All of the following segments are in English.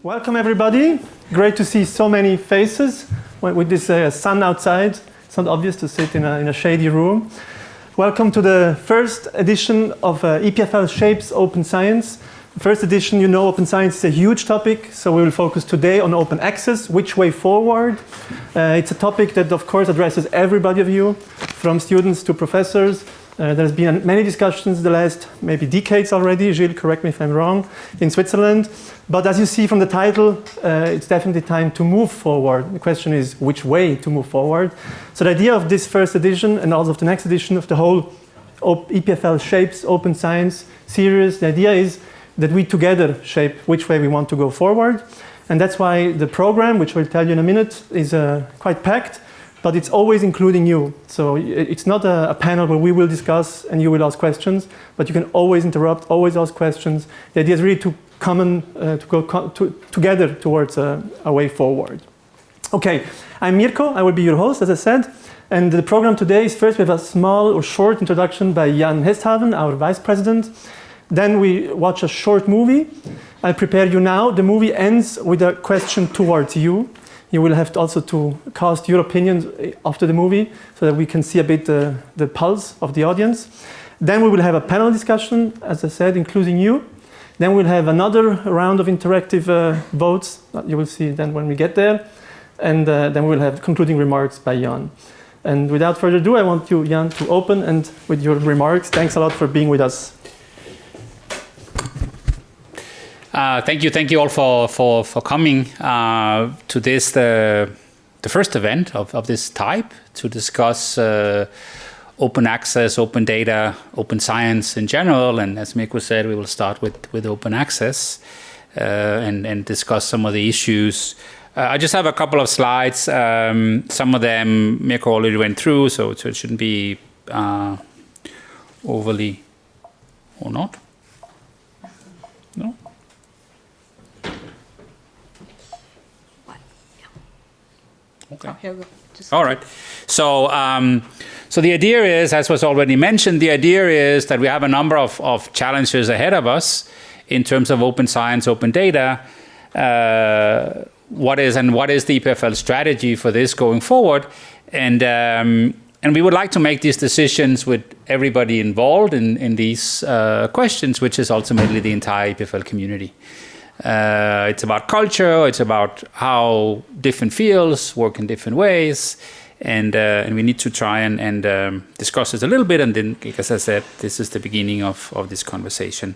Welcome everybody. Great to see so many faces with this sun outside. It's not obvious to sit in a shady room. Welcome to the first edition of EPFL Shapes Open Science. First edition, you know, open science is a huge topic, so we will focus today on open access, which way forward. It's a topic that, of course, addresses everybody of you, from students to professors. There's been many discussions the last maybe decades already, Gilles, correct me if I'm wrong, in Switzerland. But as you see from the title, it's definitely time to move forward. The question is which way to move forward. So the idea of this first edition and also of the next edition of the whole EPFL Shapes Open Science series, the idea is that we together shape which way we want to go forward. And that's why the program, which I'll tell you in a minute, is quite packed. But it's always including you. So it's not a panel where we will discuss and you will ask questions, but you can always interrupt, always ask questions. The idea is really to go together towards a way forward. Okay, I'm Mirko, I will be your host, as I said. And the program today is first we have a small or short introduction by Hesthaven, our vice president. Then we watch a short movie. I'll prepare you now. The movie ends with a question towards you. You will have to also to cast your opinions after the movie so that we can see a bit the pulse of the audience. Then we will have a panel discussion, as I said, including you. Then we'll have another round of interactive votes. You will see then when we get there. And then we'll have concluding remarks by Jan. And without further ado, I want you, Jan, to open and with your remarks. Thanks a lot for being with us. Thank you all for coming to this, the first event of this type to discuss open access, open data, open science in general. And as Mirko said, we will start with open access and discuss some of the issues. I just have a couple of slides. Some of them Mirko already went through, so it shouldn't be overly, or not? No? Okay. Oh, here we go. All right. So, so the idea is, as was already mentioned, the idea is that we have a number of challenges ahead of us in terms of open science, open data. What is the EPFL strategy for this going forward? And we would like to make these decisions with everybody involved in these questions, which is ultimately the entire EPFL community. It's about culture, it's about how different fields work in different ways, and we need to try and discuss this a little bit, and then, as I said, this is the beginning of this conversation.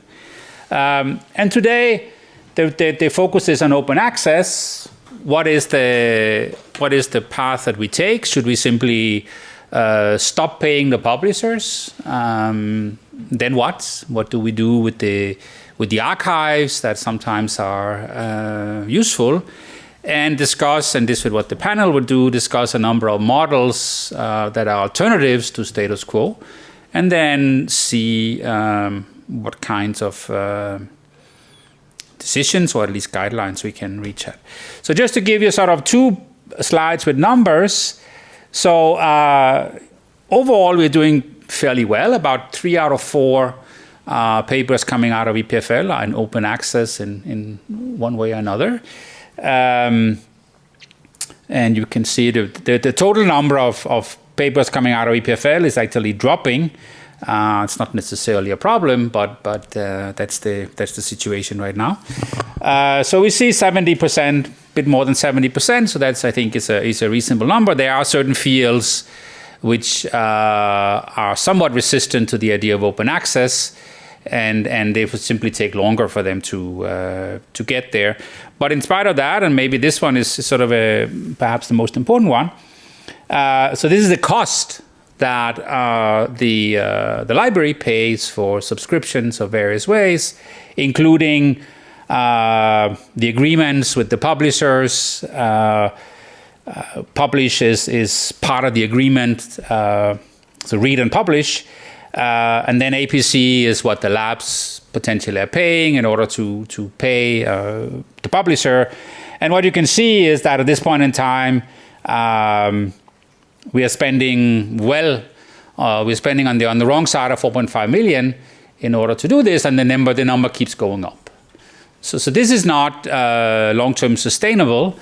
And today, the focus is on open access. What is the path that we take? Should we simply stop paying the publishers? Then what? What do we do with the archives that sometimes are useful, and discuss, and this is what the panel would do, discuss a number of models that are alternatives to status quo, and then see what kinds of decisions, or at least guidelines, we can reach at. So just to give you sort of two slides with numbers. So overall, we're doing fairly well. About 3 out of 4 papers coming out of EPFL are in open access in one way or another. And you can see the total number of papers coming out of EPFL is actually dropping. It's not necessarily a problem, but that's the situation right now. So we see 70%, a bit more than 70%. So that's, I think, is a reasonable number. There are certain fields which are somewhat resistant to the idea of open access, and they would simply take longer for them to get there. But in spite of that, and maybe this one is sort of perhaps the most important one. So this is the cost that the library pays for subscriptions of various ways, including the agreements with the publishers. Publish is part of the agreement, so read and publish. And then APC is what the labs potentially are paying in order to pay the publisher. And what you can see is that at this point in time, we are spending we're spending on the wrong side of 4.5 million in order to do this, and the number keeps going up. So this is not long-term sustainable.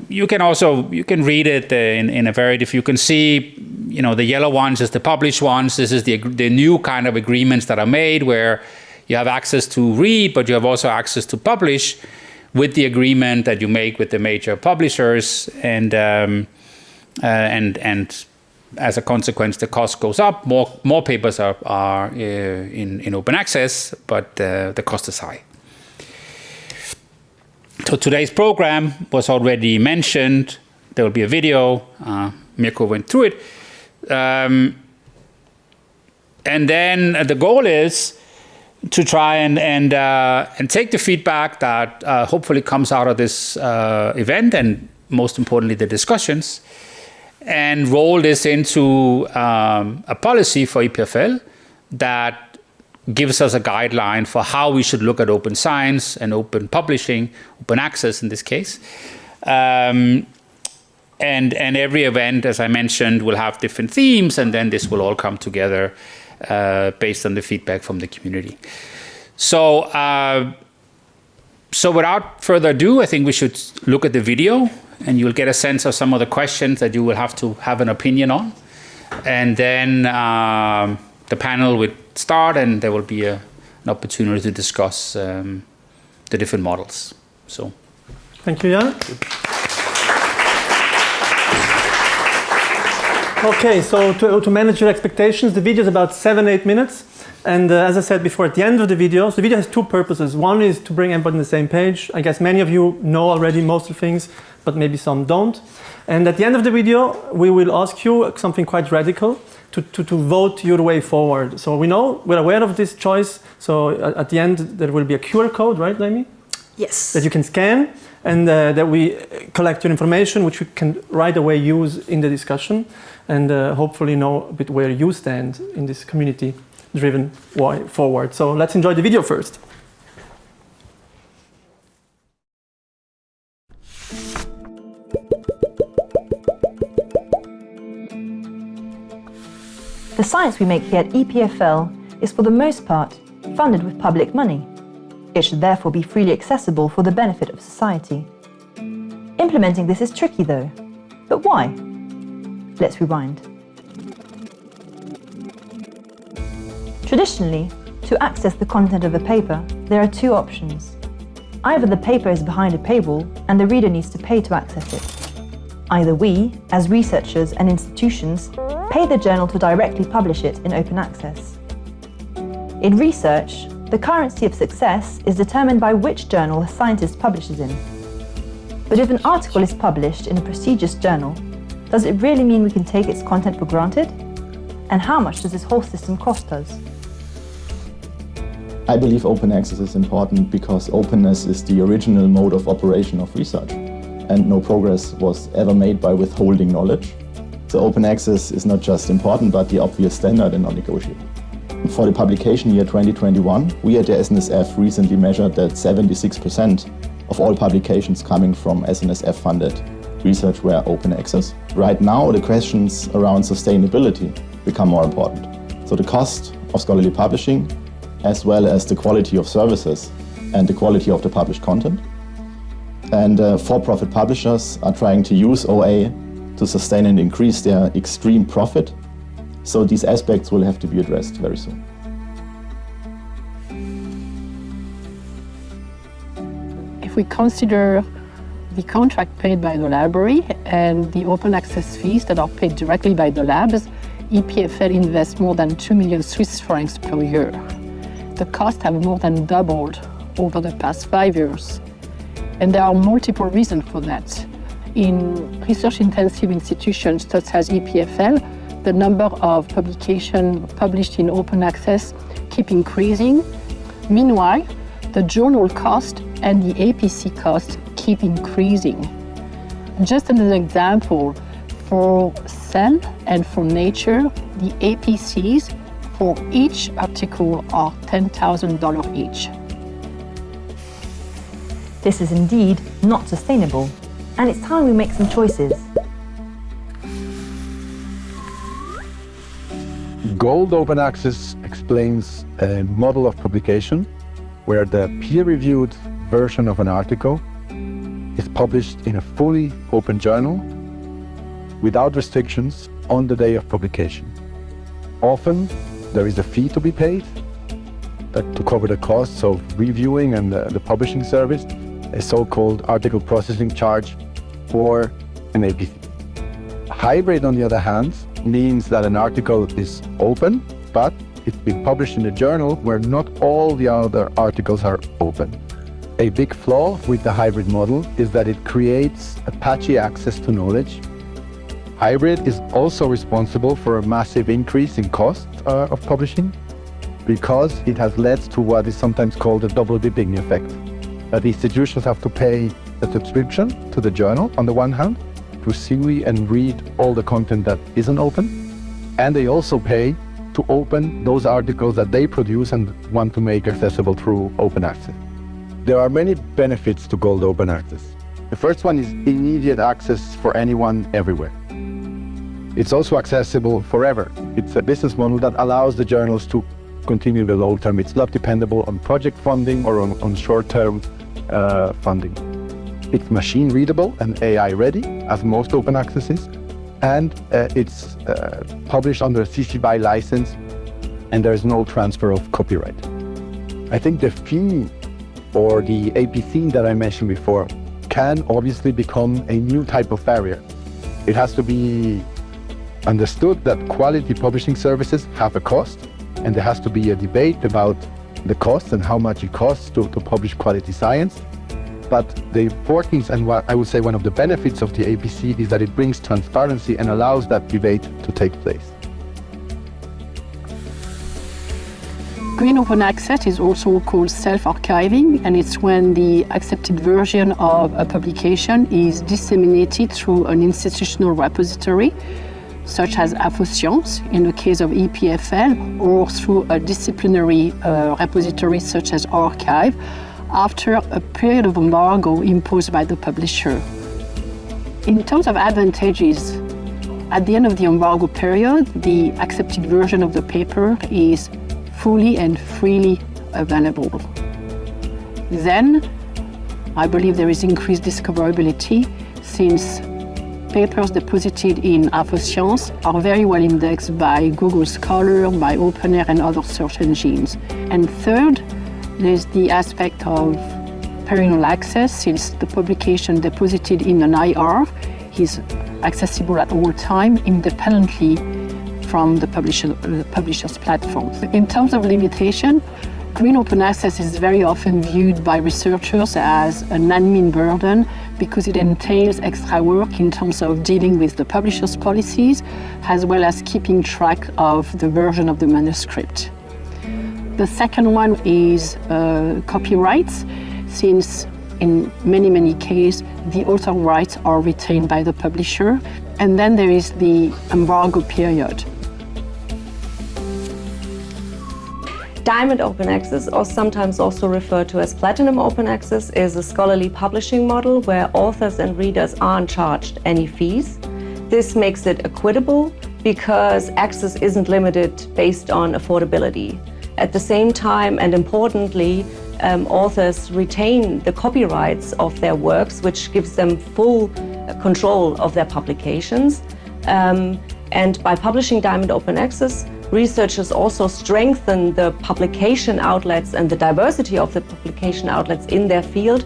You can read it in a very, if you can see, the yellow ones is the published ones. This is the new kind of agreements that are made where you have access to read, but you have also access to publish with the agreement that you make with the major publishers, and as a consequence, the cost goes up. More papers are in open access, but the cost is high. So today's program was already mentioned. There will be a video. Mirko went through it. And then the goal is to try and take the feedback that hopefully comes out of this event, and most importantly, the discussions, and roll this into a policy for EPFL that gives us a guideline for how we should look at open science and open publishing, open access in this case. And every event, as I mentioned, will have different themes, and then this will all come together based on the feedback from the community. So without further ado, I think we should look at the video, and you'll get a sense of some of the questions that you will have to have an opinion on. And then the panel would start, and there will be an opportunity to discuss the different models. So, thank you, Jan. Okay, so to manage your expectations, the video is about 7-8 minutes. And as I said before, at the end of the video, so the video has two purposes. One is to bring everybody on the same page. I guess many of you know already most of the things, but maybe some don't. And at the end of the video, we will ask you something quite radical, to vote your way forward. So we're aware of this choice. So at the end, there will be a QR code, right, Laimi? Yes. That you can scan, and that we collect your information, which you can right away use in the discussion, and hopefully know a bit where you stand in this community-driven way forward. So let's enjoy the video first. The science we make here at EPFL is for the most part funded with public money. It should therefore be freely accessible for the benefit of society. Implementing this is tricky though. But why? Let's rewind. Traditionally, to access the content of a paper, there are two options. Either the paper is behind a paywall and the reader needs to pay to access it. Either we, as researchers and institutions, pay the journal to directly publish it in open access. In research, the currency of success is determined by which journal a scientist publishes in. But if an article is published in a prestigious journal, does it really mean we can take its content for granted? And how much does this whole system cost us? I believe open access is important because openness is the original mode of operation of research, and no progress was ever made by withholding knowledge. So open access is not just important, but the obvious standard and non-negotiable. For the publication year 2021, we at the SNSF recently measured that 76% of all publications coming from SNSF-funded research were open access. Right now, the questions around sustainability become more important. So the cost of scholarly publishing, as well as the quality of services and the quality of the published content. And for-profit publishers are trying to use OA to sustain and increase their extreme profit. So these aspects will have to be addressed very soon. If we consider the contract paid by the library and the open access fees that are paid directly by the labs, EPFL invests more than 2 million Swiss francs per year. The costs have more than doubled over the past 5 years. And there are multiple reasons for that. In research-intensive institutions such as EPFL, the number of publications published in open access keep increasing. Meanwhile, the journal cost and the APC cost keep increasing. Just as an example, for Cell and for Nature, the APCs for each article are $10,000 each. This is indeed not sustainable, and it's time we make some choices. Gold open access explains a model of publication where the peer-reviewed version of an article is published in a fully open journal without restrictions on the day of publication. Often there is a fee to be paid to cover the costs of reviewing and the publishing service, a so-called article processing charge for an APC. Hybrid, on the other hand, means that an article is open, but it's been published in a journal where not all the other articles are open. A big flaw with the hybrid model is that it creates a patchy access to knowledge. Hybrid is also responsible for a massive increase in cost of publishing because it has led to what is sometimes called a double dipping effect. That institutions have to pay a subscription to the journal on the one hand to see and read all the content that isn't open, and they also pay to open those articles that they produce and want to make accessible through open access. There are many benefits to Gold Open Access. The first one is immediate access for anyone everywhere. It's also accessible forever. It's a business model that allows the journals to continue the long term. It's not dependable on project funding or on short-term funding. It's machine readable and AI ready, as most open access is, and it's published under a CC BY license, and there is no transfer of copyright. I think the fee or the APC that I mentioned before can obviously become a new type of barrier. It has to be understood that quality publishing services have a cost, and there has to be a debate about the cost and how much it costs to publish quality science. But the importance and what I would say one of the benefits of the APC is that it brings transparency and allows that debate to take place. Green open access is also called self-archiving, and it's when the accepted version of a publication is disseminated through an institutional repository, such as AFOScience in the case of EPFL, or through a disciplinary repository such as Archive, after a period of embargo imposed by the publisher. In terms of advantages, at the end of the embargo period, the accepted version of the paper is fully and freely available. Then, I believe there is increased discoverability since papers deposited in AFOScience are very well indexed by Google Scholar, by OpenAir and other search engines. And third, there's the aspect of perennial access, since the publication deposited in an IR is accessible at all time, independently from the publisher's platform. In terms of limitation, green open access is very often viewed by researchers as an admin burden because it entails extra work in terms of dealing with the publisher's policies, as well as keeping track of the version of the manuscript. The second one is copyrights, since in many cases the author rights are retained by the publisher. And then there is the embargo period. Diamond Open Access, or sometimes also referred to as Platinum Open Access, is a scholarly publishing model where authors and readers aren't charged any fees. This makes it equitable because access isn't limited based on affordability. At the same time, and importantly, authors retain the copyrights of their works, which gives them full control of their publications. And by publishing Diamond Open Access, researchers also strengthen the publication outlets and the diversity of the publication outlets in their field.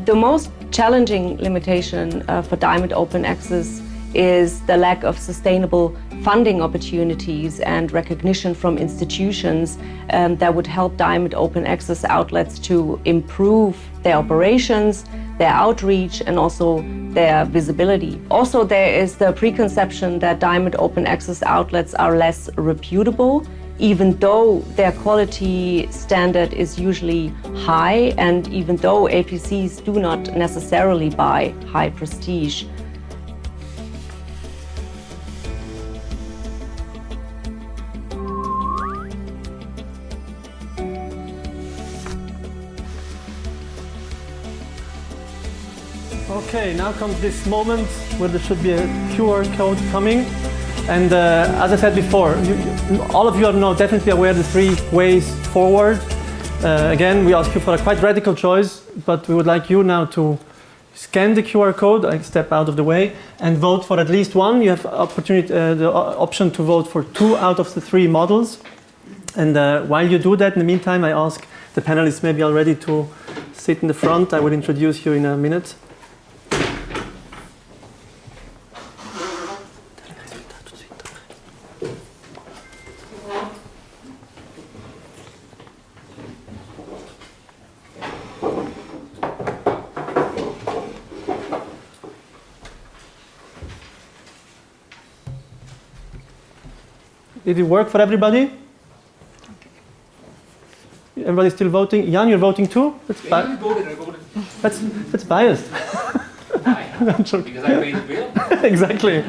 The most challenging limitation for Diamond Open Access is the lack of sustainable funding opportunities and recognition from institutions that would help Diamond Open Access outlets to improve their operations, their outreach, and also their visibility. Also, there is the preconception that Diamond Open Access outlets are less reputable, even though their quality standard is usually high, and even though APCs do not necessarily buy high prestige. Okay, now comes this moment where there should be a QR code coming. And as I said before, all of you are now definitely aware of the 3 ways forward. Again, we ask you for a quite radical choice, but we would like you now to scan the QR code, I step out of the way, and vote for at least one. You have the option to vote for 2 out of the 3 models. And while you do that, in the meantime, I ask the panelists maybe already to sit in the front. I will introduce you in a minute. Did it work for everybody? Everybody's still voting? Jan, you're voting too? I voted. That's biased. Why? Because I paid the bill? Exactly.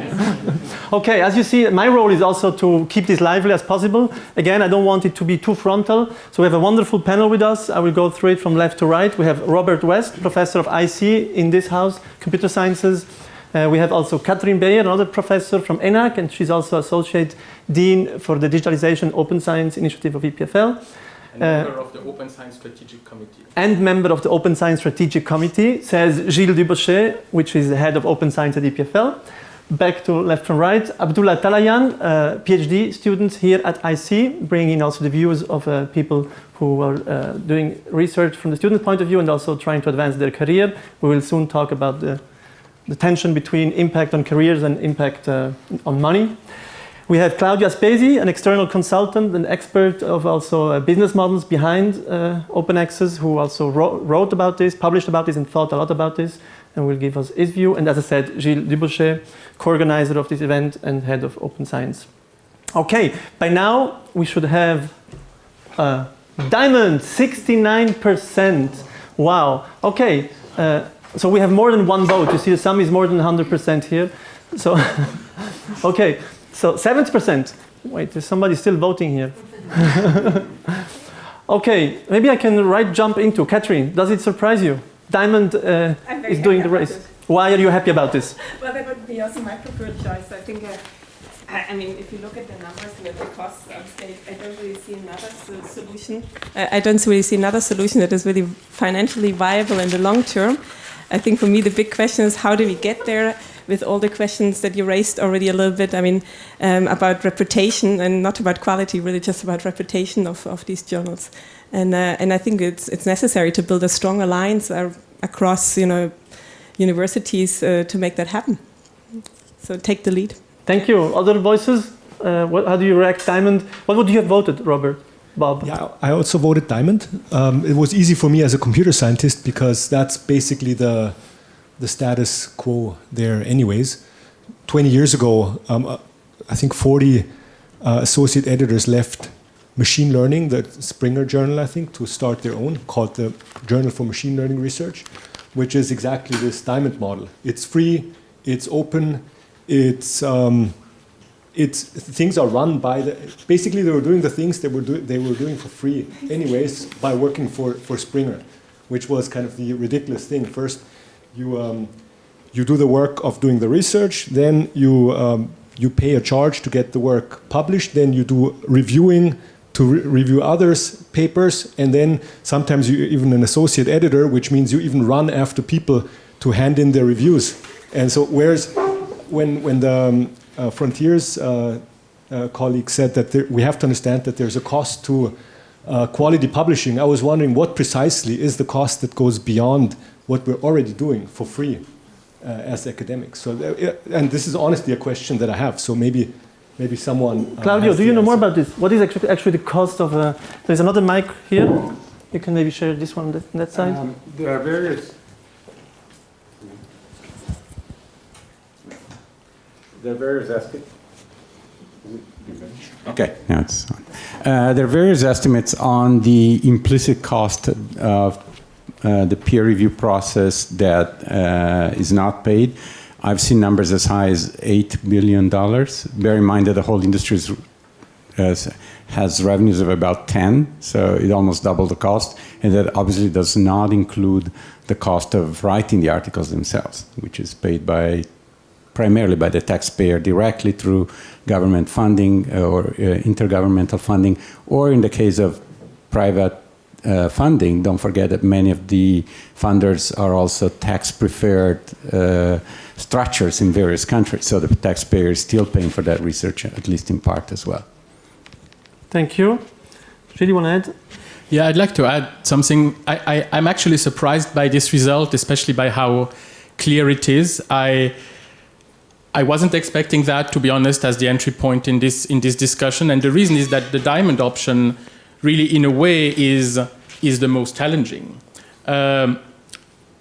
Okay, as you see, my role is also to keep this lively as possible. Again, I don't want it to be too frontal. So we have a wonderful panel with us. I will go through it from left to right. We have Robert West, professor of IC in this house, computer sciences. We have also Katrin Beyer, another professor from ENAC, and she's also Associate Dean for the Digitalization Open Science Initiative of EPFL. And member of the Open Science Strategic Committee. And member of the Open Science Strategic Committee, says Gilles Dubochet, which is the head of Open Science at EPFL. Back to left from right, Abdullah Talayhan, PhD students here at IC, bringing also the views of people who are doing research from the student point of view and also trying to advance their career. We will soon talk about the tension between impact on careers and impact on money. We have Claudio Aspesi, an external consultant and expert of also business models behind open access, who also wrote about this, published about this, and thought a lot about this, and will give us his view. And as I said, Gilles Dubochet, co-organizer of this event and head of Open Science. Okay, by now we should have diamond, 69%. Wow. Okay. So we have more than one vote. You see, the sum is more than 100% here. So, okay. So 70%. Wait, there's somebody still voting here. Okay, maybe I can jump into Katrin. Does it surprise you? Diamond is doing the race. Why are you happy about this? Well, that would be also my preferred choice. I think. I mean, if you look at the numbers and at the costs of state, I don't really see another solution. I don't really see another solution that is really financially viable in the long term. I think for me the big question is how do we get there with all the questions that you raised already a little bit, I mean, about reputation and not about quality, really just about reputation of these journals. And I think it's necessary to build a strong alliance across, universities to make that happen. So take the lead. Thank you. Other voices? How do you react, Diamond? What would you have voted, Robert? Bob? Yeah, I also voted Diamond. It was easy for me as a computer scientist because that's basically the status quo there anyways. 20 years ago, I think 40 associate editors left machine learning, the Springer journal, I think, to start their own, called the Journal for Machine Learning Research, which is exactly this Diamond model. It's free, it's open, it's things are run by basically they were doing the things they were doing for free anyways by working for Springer, which was kind of the ridiculous thing. First, you do the work of doing the research, then you pay a charge to get the work published, then you do reviewing to review others' papers, and then sometimes you're even an associate editor, which means you even run after people to hand in their reviews. And so whereas when the Frontiers colleague said that we have to understand that there's a cost to quality publishing, I was wondering what precisely is the cost that goes beyond what we're already doing for free as academics. So, and this is honestly a question that I have. So maybe someone. Claudio, do you know more about this? What is actually the cost of? There's another mic here. You can maybe share this one on that side. There are various. Estimates. Okay, now it's on. There are various estimates on the implicit cost of the peer review process that is not paid. I've seen numbers as high as $8 billion. Bear in mind that the whole industry has revenues of about 10, so it almost doubled the cost, and that obviously does not include the cost of writing the articles themselves, which is paid primarily by the taxpayer directly through government funding or intergovernmental funding, or in the case of private funding, don't forget that many of the funders are also tax-preferred structures in various countries, so the taxpayer is still paying for that research, at least in part as well. Thank you. Gilles, you want to add? Yeah, I'd like to add something. I'm actually surprised by this result, especially by how clear it is. I wasn't expecting that, to be honest, as the entry point in this discussion. And the reason is that the diamond option really, in a way, is the most challenging.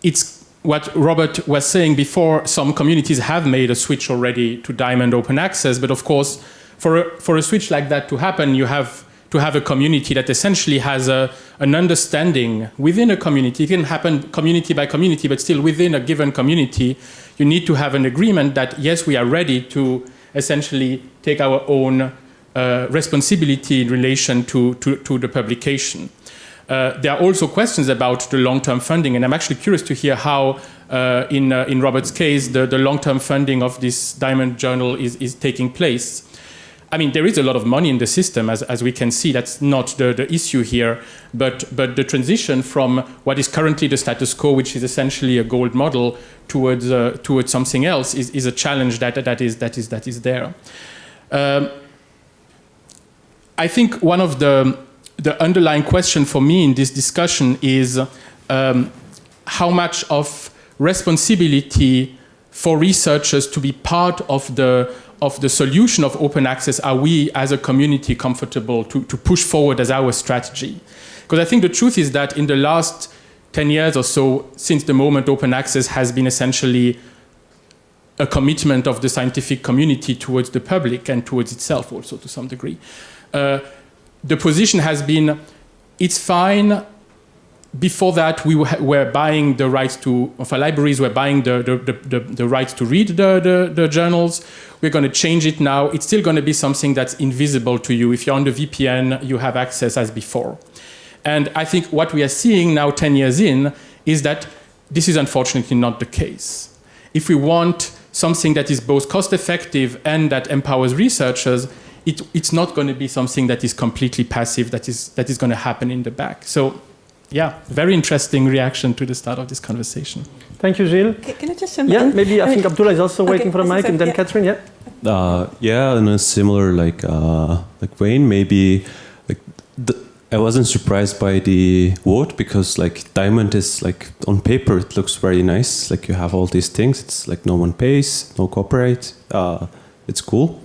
It's what Robert was saying before. Some communities have made a switch already to diamond open access. But of course, for a switch like that to happen, you have to have a community that essentially has an understanding within a community. It can happen community by community, but still within a given community, you need to have an agreement that, yes, we are ready to essentially take our own responsibility in relation to the publication. There are also questions about the long-term funding, and I'm actually curious to hear how, in Robert's case, the long-term funding of this Diamond Journal is taking place. I mean, there is a lot of money in the system, as we can see. That's not the issue here. But the transition from what is currently the status quo, which is essentially a gold model, towards something else, is a challenge that is there. I think one of the underlying question for me in this discussion is how much of responsibility for researchers to be part of the solution of open access are we as a community comfortable to push forward as our strategy? Because I think the truth is that in the last 10 years or so, since the moment open access has been essentially a commitment of the scientific community towards the public and towards itself also to some degree, the position has been, it's fine. Before that, we were buying the rights to, of our libraries were buying the rights to read the journals. We're going to change it now. It's still going to be something that's invisible to you. If you're on the VPN, you have access as before. And I think what we are seeing now 10 years in is that this is unfortunately not the case. If we want something that is both cost-effective and that empowers researchers, it's not going to be something that is completely passive, that is going to happen in the back. So, yeah, very interesting reaction to the start of this conversation. Thank you, Gilles. Can I just jump in? Yeah, maybe I think Abdullah is also waiting for a mic, and then Katrin, yeah? Yeah, in a similar, like Wayne, maybe, I wasn't surprised by the vote because, like, diamond is, like, on paper, it looks very nice. Like, you have all these things. It's like no one pays, no copyright. It's cool.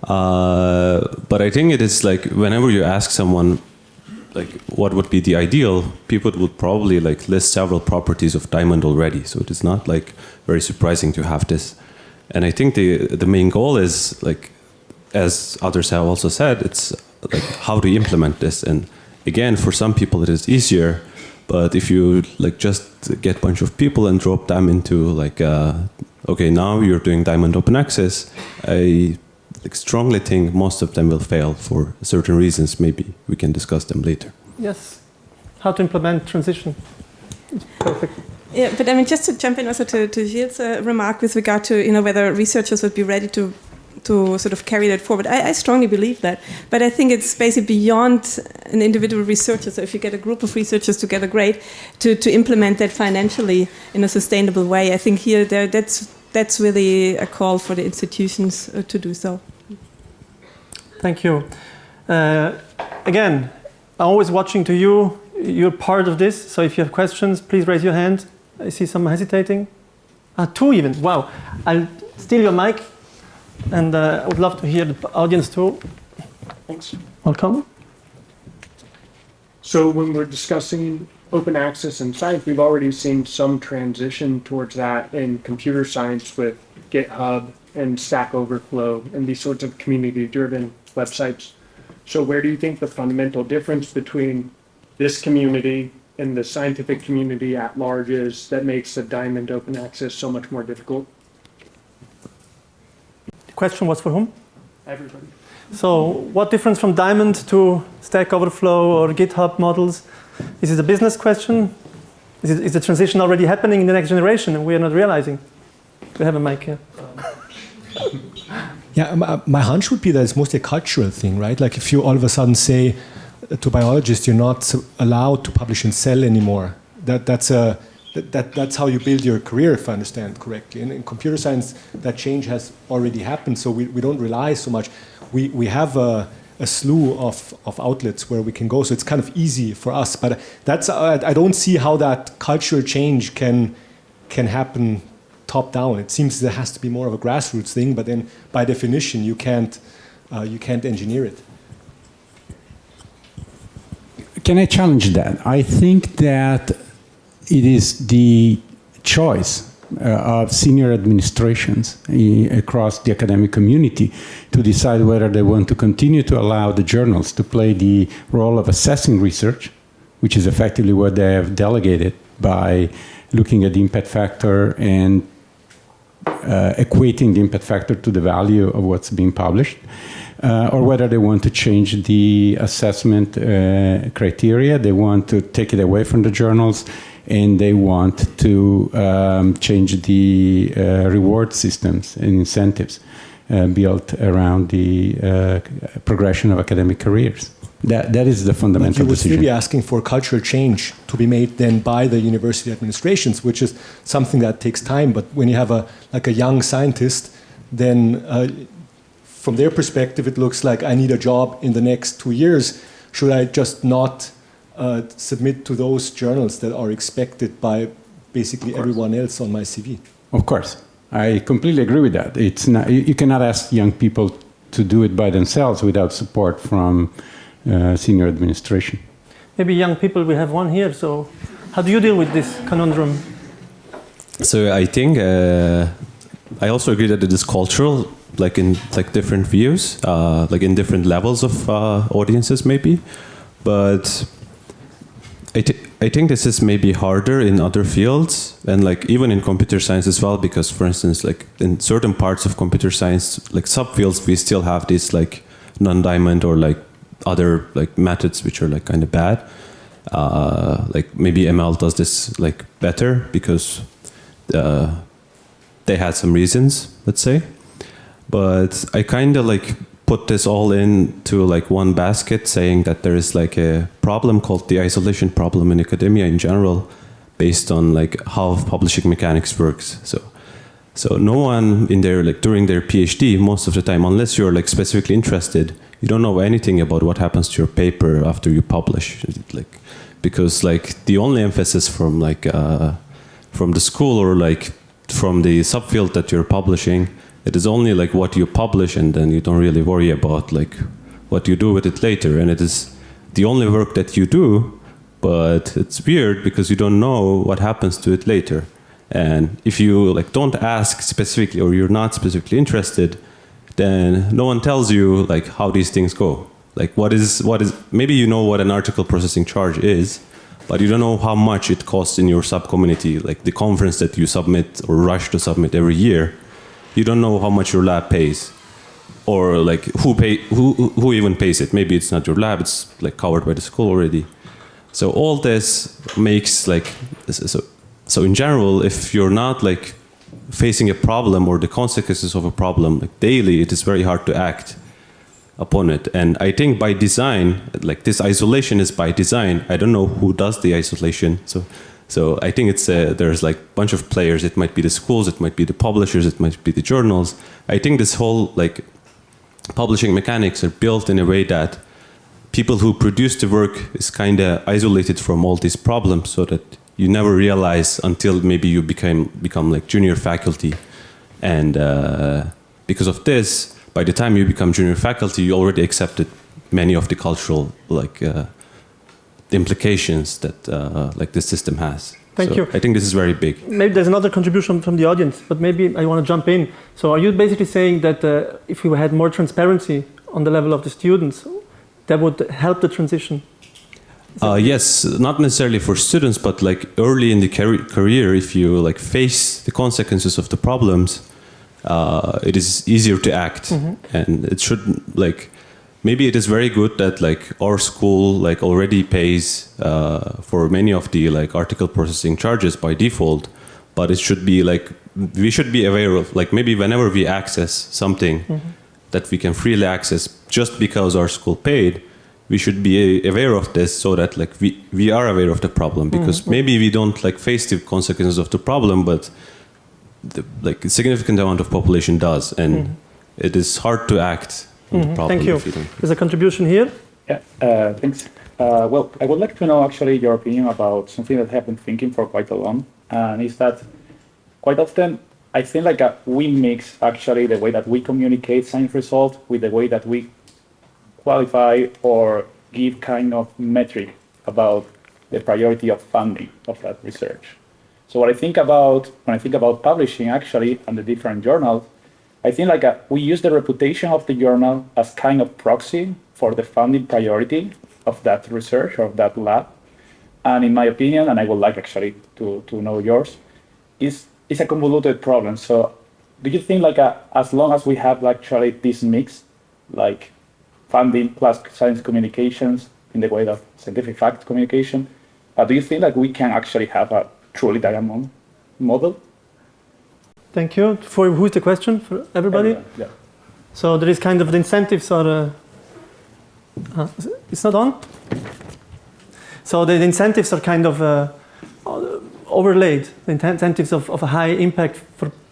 But I think it is, like, whenever you ask someone, like, what would be the ideal, people would probably, like, list several properties of diamond already. So it is not, like, very surprising to have this. And I think the main goal is, like, as others have also said, it's like how to implement this. And again, for some people it is easier, but if you, like, just get a bunch of people and drop them into, like, okay, now you're doing diamond open access, I strongly think most of them will fail for certain reasons. Maybe we can discuss them later. Yes. How to implement transition. Perfect. Yeah, but I mean, just to jump in also to Gilles' remark with regard to, whether researchers would be ready to sort of carry that forward. I strongly believe that. But I think it's basically beyond an individual researcher. So if you get a group of researchers together, great, to implement that financially in a sustainable way. I think here, that's really a call for the institutions to do so. Thank you. Again, I'm always watching to you. You're part of this. So if you have questions, please raise your hand. I see some hesitating. Two even. Wow. I'll steal your mic. And I would love to hear the audience too. Thanks. Welcome. So when we're discussing open access in science, we've already seen some transition towards that in computer science with GitHub and Stack Overflow and these sorts of community-driven websites. So where do you think the fundamental difference between this community and the scientific community at large is that makes the diamond open access so much more difficult? The question was for whom? Everybody. So what difference from diamond to Stack Overflow or GitHub models? Is it a business question? Is the transition already happening in the next generation and we are not realizing? We have a mic here. Yeah, my hunch would be that it's mostly a cultural thing, right? Like if you all of a sudden say, to biologists, you're not allowed to publish in Cell anymore. That's how you build your career, if I understand correctly. And in computer science, that change has already happened, so we don't rely so much. We have a slew of outlets where we can go, so it's kind of easy for us. But I don't see how that cultural change can happen top down. It seems there has to be more of a grassroots thing, but then by definition you can't engineer it. Can I challenge that? I think that it is the choice of senior administrations across the academic community to decide whether they want to continue to allow the journals to play the role of assessing research, which is effectively what they have delegated by looking at the impact factor and equating the impact factor to the value of what's being published, or whether they want to change the assessment criteria. They want to take it away from the journals, and they want to change the reward systems and incentives built around the progression of academic career. That is the fundamental decision. You would still be asking for cultural change to be made then by the university administrations, which is something that takes time. But when you have a young scientist, then from their perspective, it looks like I need a job in the next 2 years. Should I just not submit to those journals that are expected by basically everyone else on my CV? Of course. I completely agree with that. It's not, you cannot ask young people to do it by themselves without support from senior administration. Maybe young people, we have one here, so how do you deal with this conundrum? So I think I also agree that it is cultural, like in different views, like in different levels of audiences maybe, but I think this is maybe harder in other fields, and like even in computer science as well, because for instance, like in certain parts of computer science, like subfields, we still have this like non-diamond or like other like methods which are like kind of bad. Like maybe ML does this like better because they had some reasons, let's say. But I kind of like put this all into like one basket, saying that there is like a problem called the isolation problem in academia in general, based on like how publishing mechanics works. So no one in their like during their PhD, most of the time, unless you're like specifically interested, you don't know anything about what happens to your paper after you publish. Like, because like the only emphasis from like from the school or like from the subfield that you're publishing, it is only like what you publish, and then you don't really worry about like what you do with it later. And it is the only work that you do, but it's weird because you don't know what happens to it later. And if you like don't ask specifically, or you're not specifically interested, then no one tells you like how these things go. Like what is maybe you know what an article processing charge is, but you don't know how much it costs in your sub-community, like the conference that you submit or rush to submit every year. You don't know how much your lab pays, or like who even pays it. Maybe it's not your lab; it's like covered by the school already. So all this makes like so in general, if you're not like facing a problem or the consequences of a problem like daily, it is very hard to act upon it. And I think by design, like this isolation is by design. I don't know who does the isolation. So I think it's there's like a bunch of players. It might be the schools, it might be the publishers, it might be the journals. I think this whole like publishing mechanics are built in a way that people who produce the work is kind of isolated from all these problems, so that you never realize until maybe you become like junior faculty. And because of this, by the time you become junior faculty, you already accepted many of the cultural like implications that like this system has. Thank you. I think this is very big. Maybe there's another contribution from the audience, but maybe I want to jump in. So are you basically saying that if we had more transparency on the level of the students, that would help the transition? Yes, not necessarily for students, but like early in the career, if you like face the consequences of the problems, it is easier to act. Mm-hmm. And it should like, maybe it is very good that like our school like already pays for many of the like article processing charges by default, but it should be like, we should be aware of like maybe whenever we access something mm-hmm. that we can freely access just because our school paid, we should be aware of this so that like we are aware of the problem, because maybe we don't like face the consequences of the problem, but like a significant amount of population does, and it is hard to act on the problem. Thank you. There's a contribution here. Yeah, thanks. Well, I would like to know actually your opinion about something that I've been thinking for quite a long, and is that quite often I think like we mix actually the way that we communicate science results with the way that we qualify or give kind of metric about the priority of funding of that research. So what I think about when I think about publishing actually on the different journals, I think like we use the reputation of the journal as kind of proxy for the funding priority of that research or of that lab. And in my opinion, and I would like actually to know yours, is a convoluted problem. So do you think like as long as we have actually this mix, like funding plus science communications in the way of scientific fact communication, do you think like we can actually have a truly diamond model? Thank you. For who's the question? For everybody? Everyone, yeah. So there is kind of the incentives are... it's not on? So the incentives are kind of overlaid. The incentives of a high impact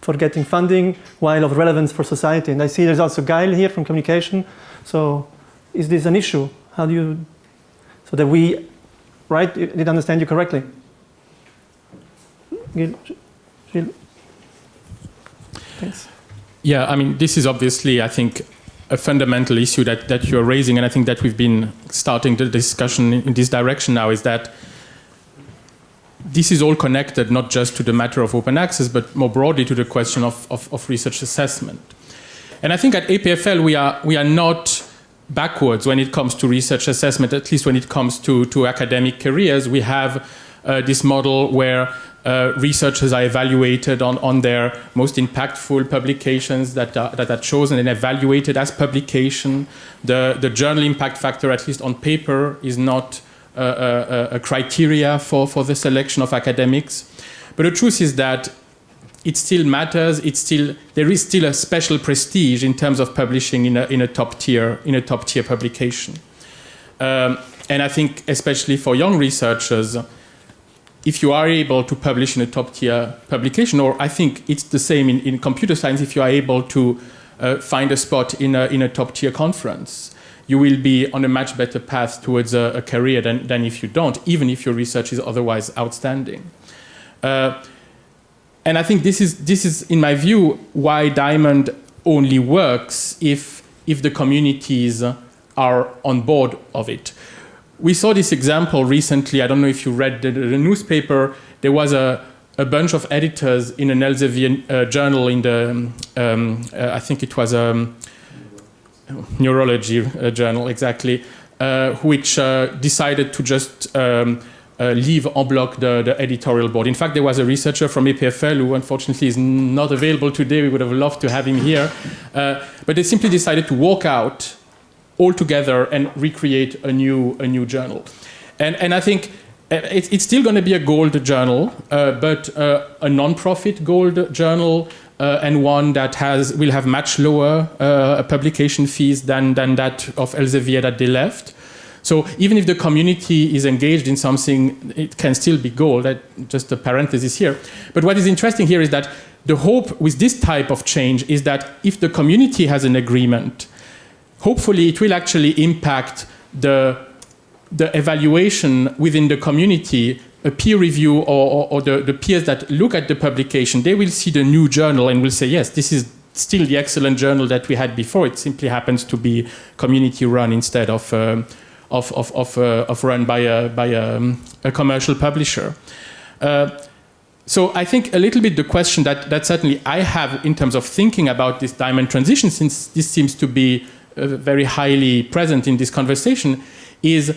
for getting funding while of relevance for society. And I see there's also Gilles here from communication. So is this an issue? How do you... So that we... Right? Did I understand you correctly? Gilles? Thanks. Yeah, I mean, this is obviously, I think, a fundamental issue that you're raising, and I think that we've been starting the discussion in this direction now, is that this is all connected not just to the matter of open access, but more broadly to the question of research assessment. And I think at EPFL we are not backwards when it comes to research assessment, at least when it comes to academic careers. We have this model where researchers are evaluated on their most impactful publications that are chosen and evaluated as publication. The journal impact factor, at least on paper, is not a criteria for the selection of academics. But the truth is that it still matters. There is still a special prestige in terms of publishing in a top tier publication. And I think especially for young researchers, if you are able to publish in a top-tier publication, or I think it's the same in computer science, if you are able to find a spot in a top-tier conference, you will be on a much better path towards a career than if you don't, even if your research is otherwise outstanding. And I think this is, in my view, why Diamond only works if the communities are on board of it. We saw this example recently. I don't know if you read the newspaper. There was a bunch of editors in an Elsevier journal in the, I think it was a neurology journal, exactly, which decided to just leave en bloc the editorial board. In fact, there was a researcher from EPFL who unfortunately is not available today. We would have loved to have him here. But they simply decided to walk out altogether and recreate a new journal. And I think it's still going to be a gold journal, but a non-profit gold journal, and one that will have much lower publication fees than that of Elsevier that they left. So even if the community is engaged in something, it can still be gold. Just a parenthesis here. But what is interesting here is that the hope with this type of change is that if the community has an agreement, hopefully it will actually impact the evaluation within the community. A peer review or the peers that look at the publication, they will see the new journal and will say, yes, this is still the excellent journal that we had before. It simply happens to be community run instead of run by a commercial publisher. So I think a little bit the question that certainly I have in terms of thinking about this Diamond transition, since this seems to be very highly present in this conversation, is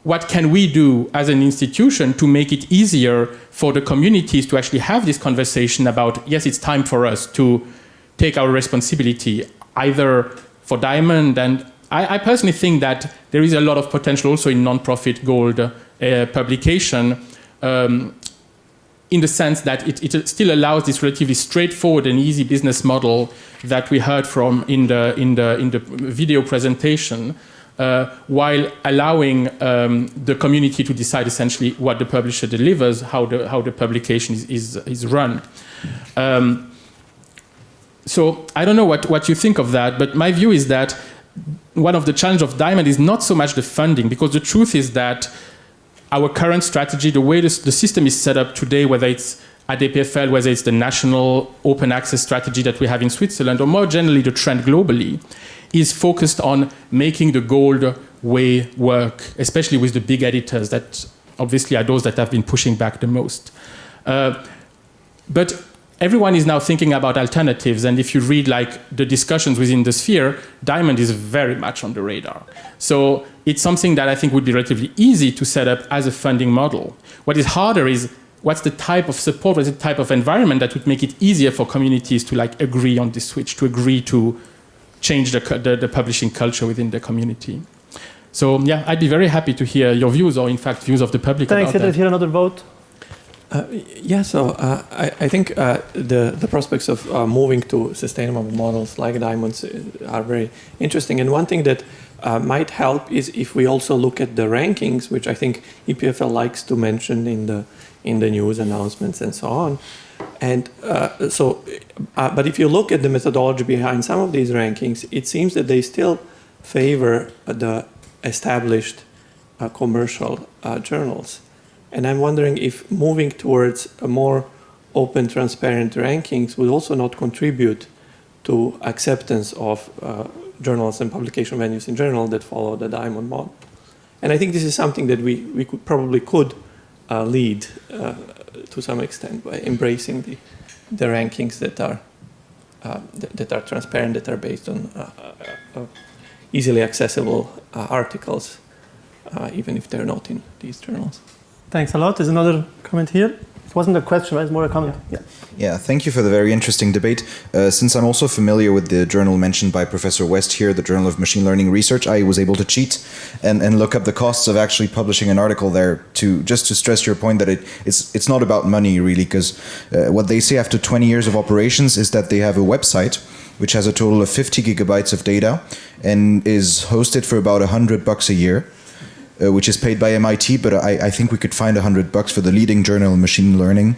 what can we do as an institution to make it easier for the communities to actually have this conversation about, yes, it's time for us to take our responsibility, either for Diamond, and I personally think that there is a lot of potential also in non-profit gold publication, in the sense that it still allows this relatively straightforward and easy business model that we heard from in the video presentation, while allowing the community to decide essentially what the publisher delivers, how the publication is run. So I don't know what you think of that, but my view is that one of the challenges of Diamond is not so much the funding, because the truth is that our current strategy, the way the system is set up today, whether it's at EPFL, whether it's the national open access strategy that we have in Switzerland, or more generally the trend globally, is focused on making the gold way work, especially with the big editors that obviously are those that have been pushing back the most. But everyone is now thinking about alternatives, and if you read like the discussions within the sphere, Diamond is very much on the radar. So it's something that I think would be relatively easy to set up as a funding model. What is harder is what's the type of support, what's the type of environment that would make it easier for communities to like agree on this switch, to agree to change the publishing culture within the community. So yeah, I'd be very happy to hear your views, or in fact views of the public. Thanks. About that. Let's hear another vote. I think the prospects of moving to sustainable models like diamonds are very interesting. And one thing that might help is if we also look at the rankings, which I think EPFL likes to mention in the news announcements and so on. And but if you look at the methodology behind some of these rankings, it seems that they still favor the established commercial journals. And I'm wondering if moving towards a more open, transparent rankings would also not contribute to acceptance of journals and publication venues in general that follow the Diamond model. And I think this is something that we could lead to some extent by embracing the rankings that are transparent, that are based on easily accessible articles, even if they're not in these journals. Thanks a lot. There's another comment here. It wasn't a question, right? It's more a comment. Yeah, thank you for the very interesting debate. Since I'm also familiar with the journal mentioned by Professor West here, the Journal of Machine Learning Research, I was able to cheat and look up the costs of actually publishing an article there to stress your point that it's not about money really, because what they say after 20 years of operations is that they have a website which has a total of 50 gigabytes of data and is hosted for about $100 a year. Which is paid by MIT, but I think we could find $100 for the leading journal in machine learning.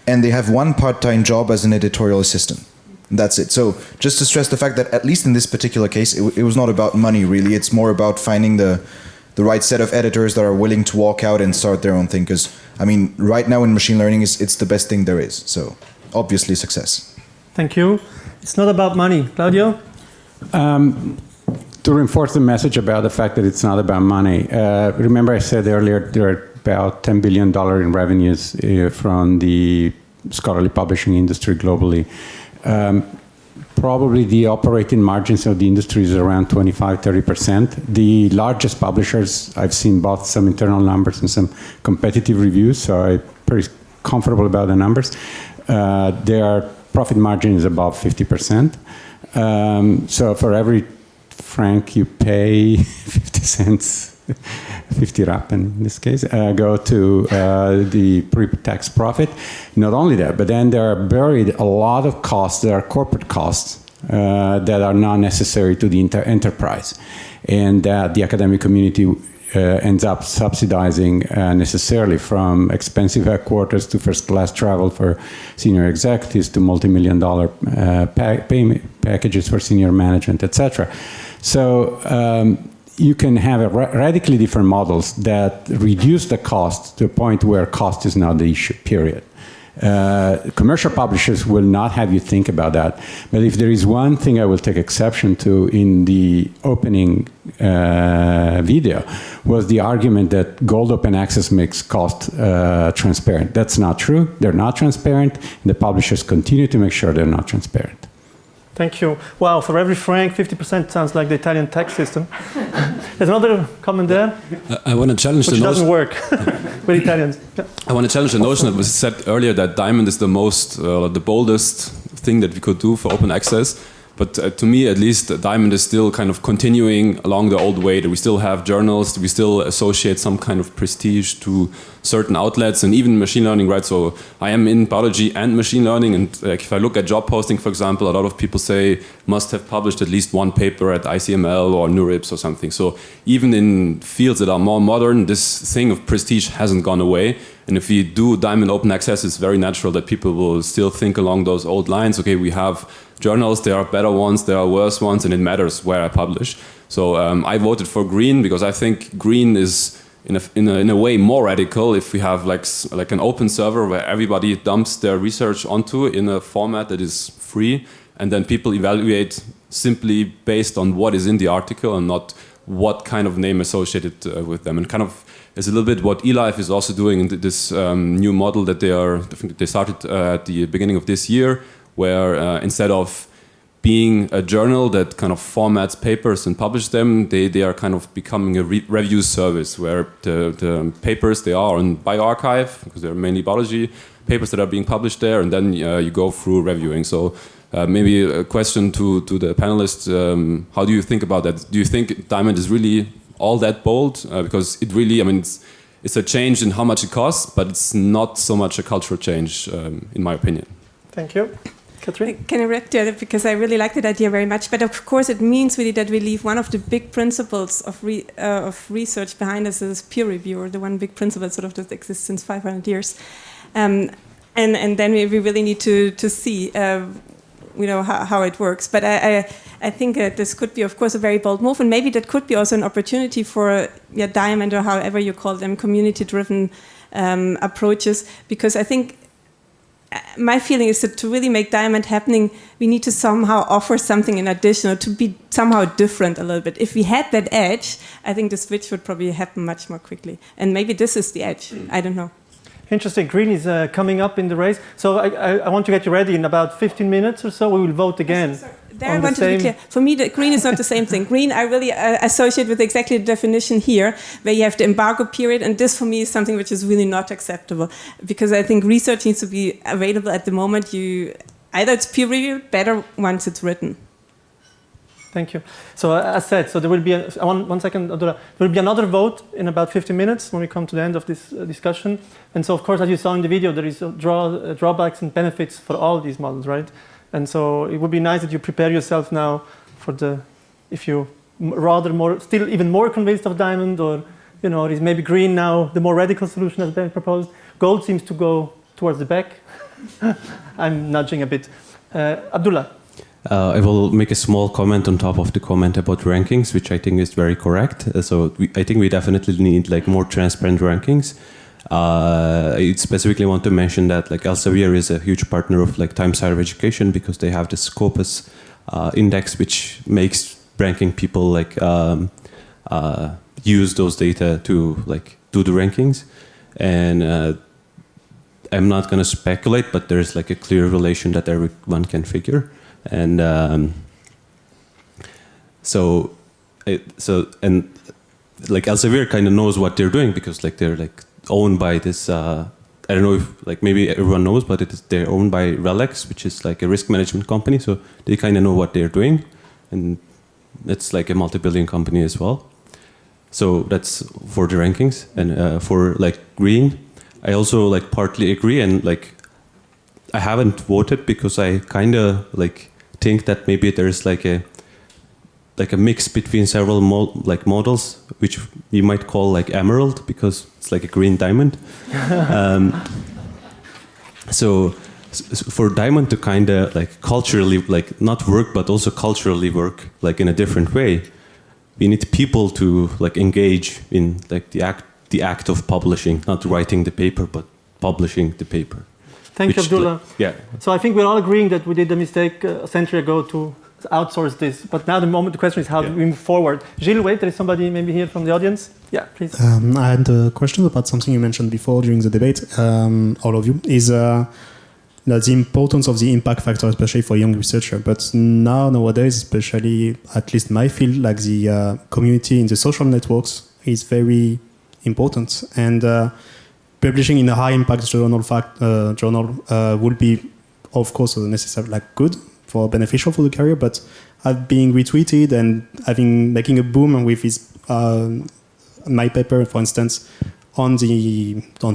And they have one part-time job as an editorial assistant. That's it. So just to stress the fact that at least in this particular case, it was not about money really. It's more about finding the right set of editors that are willing to walk out and start their own thing. Because, I mean, right now in machine learning, it's the best thing there is. So obviously success. Thank you. It's not about money. Claudio? To reinforce the message about the fact that it's not about money, remember I said earlier there are about $10 billion in revenues from the scholarly publishing industry globally. Probably the operating margins of the industry is around 25-30%. The largest publishers, I've seen both some internal numbers and some competitive reviews, so I'm pretty comfortable about the numbers. Their profit margin is above 50%. So for every franc you pay 50 cents, 50 rappen in this case, go to the pre-tax profit. Not only that, but then there are buried a lot of costs, there are corporate costs that are not necessary to the enterprise. And the academic community ends up subsidizing necessarily, from expensive headquarters to first-class travel for senior executives to multi-million-dollar payment packages for senior management, etc. So you can have radically different models that reduce the cost to a point where cost is not the issue, period. Commercial publishers will not have you think about that. But if there is one thing I will take exception to in the opening video, was the argument that gold open access makes cost transparent. That's not true. They're not transparent. And the publishers continue to make sure they're not transparent. Thank you. Wow, for every franc, 50% sounds like the Italian tax system. There's another comment there. I want to challenge the notion. Which doesn't work with Italians. Yeah. I want to challenge the notion that was said earlier that Diamond is the most, the boldest thing that we could do for open access. But to me, at least, Diamond is still kind of continuing along the old way. That we still have journals, we still associate some kind of prestige to certain outlets, and even machine learning, right? So I am in biology and machine learning, and if I look at job posting, for example, a lot of people say must have published at least one paper at ICML or NeurIPS or something. So even in fields that are more modern, this thing of prestige hasn't gone away. And if we do Diamond open access, it's very natural that people will still think along those old lines. Okay, we have journals, there are better ones, there are worse ones, and it matters where I publish. So I voted for green because I think green is in a way more radical if we have like an open server where everybody dumps their research onto in a format that is free, and then people evaluate simply based on what is in the article and not what kind of name associated with them. And kind of is a little bit what eLife is also doing in this new model that I think they started at the beginning of this year, where instead of being a journal that kind of formats papers and publish them, they are kind of becoming a review service where the papers, they are on bioRxiv, because they're mainly biology papers that are being published there, and then you go through reviewing. So maybe a question to the panelists, how do you think about that? Do you think Diamond is really all that bold? Because it really, I mean, it's a change in how much it costs, but it's not so much a cultural change, in my opinion. Thank you. Katrin? Can I react to that? Because I really like that idea very much. But of course, it means really that we leave one of the big principles of research behind us as peer review, or the one big principle sort of that exists since 500 years. And then we really need to see how it works. But I think this could be, of course, a very bold move, and maybe that could be also an opportunity for Diamond, or however you call them, community-driven approaches, because I think my feeling is that to really make Diamond happening, we need to somehow offer something in addition, or to be somehow different a little bit. If we had that edge, I think the switch would probably happen much more quickly. And maybe this is the edge. I don't know. Interesting. Green is coming up in the race. So I want to get you ready. In about 15 minutes or so, we will vote again. There I want to be clear. For me, the green is not the same thing. Green, I really associate with exactly the definition here, where you have the embargo period, and this for me is something which is really not acceptable, because I think research needs to be available at the moment. Either it's peer reviewed, better once it's written. Thank you. So as said, so there will be one second, Abdullah. There will be another vote in about 50 minutes when we come to the end of this discussion. And so, of course, as you saw in the video, there is drawbacks and benefits for all these models, right? And so it would be nice that you prepare yourself now for if you still even more convinced of Diamond, or it is maybe green now, the more radical solution has been proposed. Gold seems to go towards the back. I'm nudging a bit. Abdullah. I will make a small comment on top of the comment about rankings, which I think is very correct. I think we definitely need more transparent rankings. I specifically want to mention that Elsevier is a huge partner of Times Higher Education, because they have the Scopus index, which makes ranking people use those data to do the rankings. And I'm not going to speculate, but there's a clear relation that everyone can figure. And Elsevier kind of knows what they're doing, because they're owned by this. I don't know if maybe everyone knows, but they're owned by RELX, which is a risk management company. So they kind of know what they're doing, and it's a multi-billion company as well. So that's for the rankings. And for green, I also partly agree, and I haven't voted because I kind of think that maybe there's a mix between several models, which you might call emerald, because it's a green diamond. So for Diamond to kind of culturally not work, but also culturally work in a different way, we need people to engage in the act of publishing, not writing the paper, but publishing the paper. Thank you, Abdullah. Yeah. So I think we're all agreeing that we did the mistake a century ago to outsource this. But now the question is how do we move forward? Gilles, wait, there is somebody maybe here from the audience. Yeah, please. I had a question about something you mentioned before during the debate, all of you, is the importance of the impact factor, especially for young researchers. But nowadays, especially at least my field, the community in the social networks is very important. And publishing in a high impact journal will be, of course, necessarily good, for beneficial for the career, but have been retweeted and making a boom with his my paper, for instance, on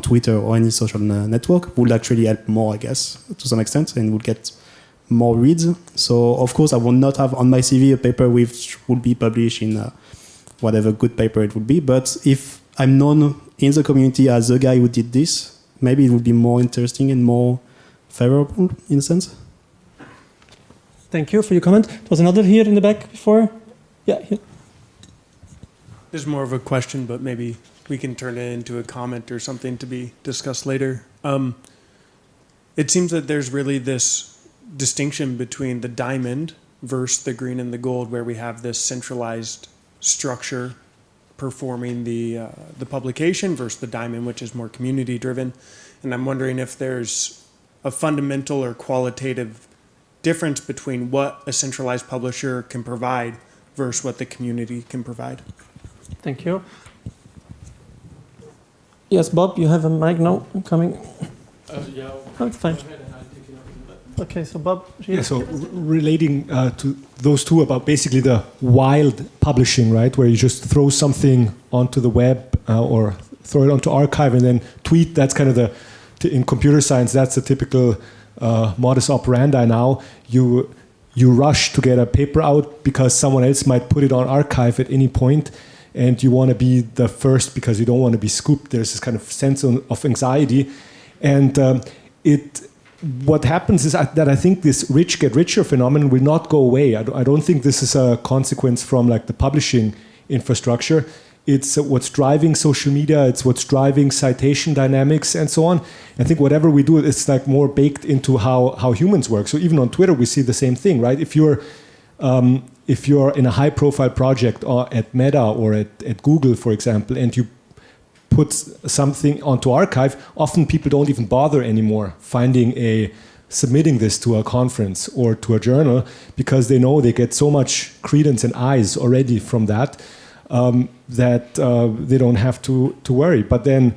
Twitter or any social network would actually help more, I guess, to some extent, and would get more reads. So of course I will not have on my CV a paper which would be published in whatever good paper it would be, but if I'm known in the community as the guy who did this, maybe it would be more interesting and more favorable in a sense. Thank you for your comment. There was another here in the back before. Yeah, here. This is more of a question, but maybe we can turn it into a comment or something to be discussed later. It seems that there's really this distinction between the diamond versus the green and the gold, where we have this centralized structure performing the publication versus the diamond, which is more community driven. And I'm wondering if there's a fundamental or qualitative difference between what a centralized publisher can provide versus what the community can provide. Thank you. Yes, Bob, you have a mic now coming. Yeah. Oh, it's fine. Okay, so Bob. Gilles? Yeah, so relating to those two about basically the wild publishing, right, where you just throw something onto the web or throw it onto archive and then tweet. That's kind of in computer science, that's the typical modus operandi now. You rush to get a paper out because someone else might put it on archive at any point, and you want to be the first because you don't want to be scooped. There's this kind of sense of anxiety, and what happens is that I think this rich get richer phenomenon will not go away. I don't think this is a consequence from like the publishing infrastructure. It's what's driving social media. It's what's driving citation dynamics and so on. I think whatever we do, it's like more baked into how humans work. So even on Twitter, we see the same thing, right? If you're in a high-profile project or at Meta or at Google, for example, and you put something onto archive, often people don't even bother anymore submitting this to a conference or to a journal because they know they get so much credence and eyes already from that that they don't have to worry. But then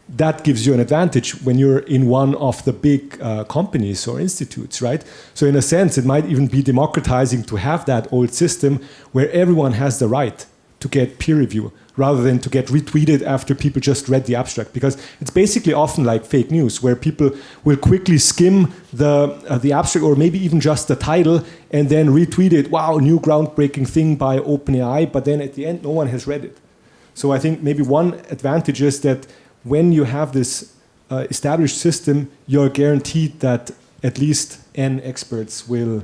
that gives you an advantage when you're in one of the big companies or institutes, right? So in a sense, it might even be democratizing to have that old system where everyone has the right to get peer review rather than to get retweeted after people just read the abstract, because it's basically often like fake news where people will quickly skim the abstract or maybe even just the title and then retweet it, wow, new groundbreaking thing by OpenAI, but then at the end no one has read it. So I think maybe one advantage is that when you have this established system, you're guaranteed that at least N experts will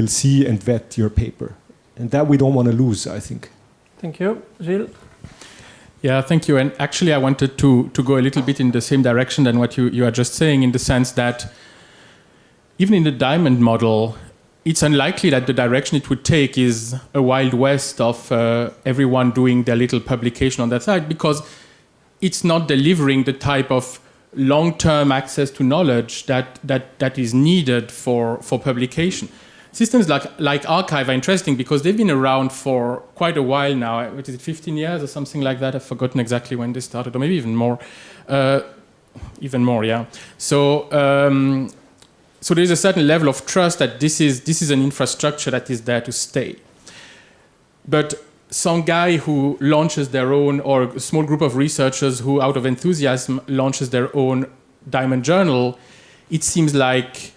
see and vet your paper. And that we don't want to lose, I think. Thank you. Gilles? Yeah, thank you. And actually, I wanted to go a little bit in the same direction than what you are just saying, in the sense that even in the diamond model, it's unlikely that the direction it would take is a wild west of everyone doing their little publication on that side, because it's not delivering the type of long-term access to knowledge that is needed for publication. Systems like Archive are interesting because they've been around for quite a while now. What is it, 15 years or something like that? I've forgotten exactly when they started, or maybe even more. Yeah. So there's a certain level of trust that this is an infrastructure that is there to stay. But some guy who launches their own, or a small group of researchers who, out of enthusiasm, launches their own Diamond Journal, it seems like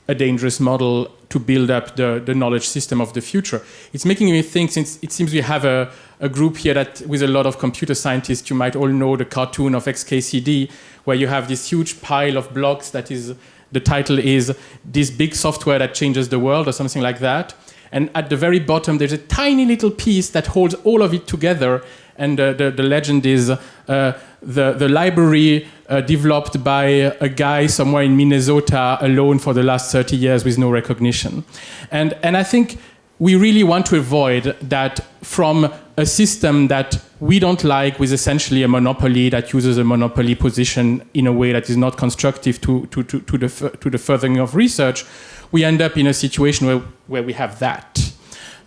a dangerous model to build up the knowledge system of the future. It's making me think, since it seems we have a group here that with a lot of computer scientists, you might all know the cartoon of XKCD, where you have this huge pile of blocks that is, the title is This Big Software That Changes the World, or something like that. And at the very bottom, there's a tiny little piece that holds all of it together. And the legend is the library developed by a guy somewhere in Minnesota alone for the last 30 years with no recognition. And I think we really want to avoid that from a system that we don't like, with essentially a monopoly that uses a monopoly position in a way that is not constructive to the furthering of research. We end up in a situation where we have that.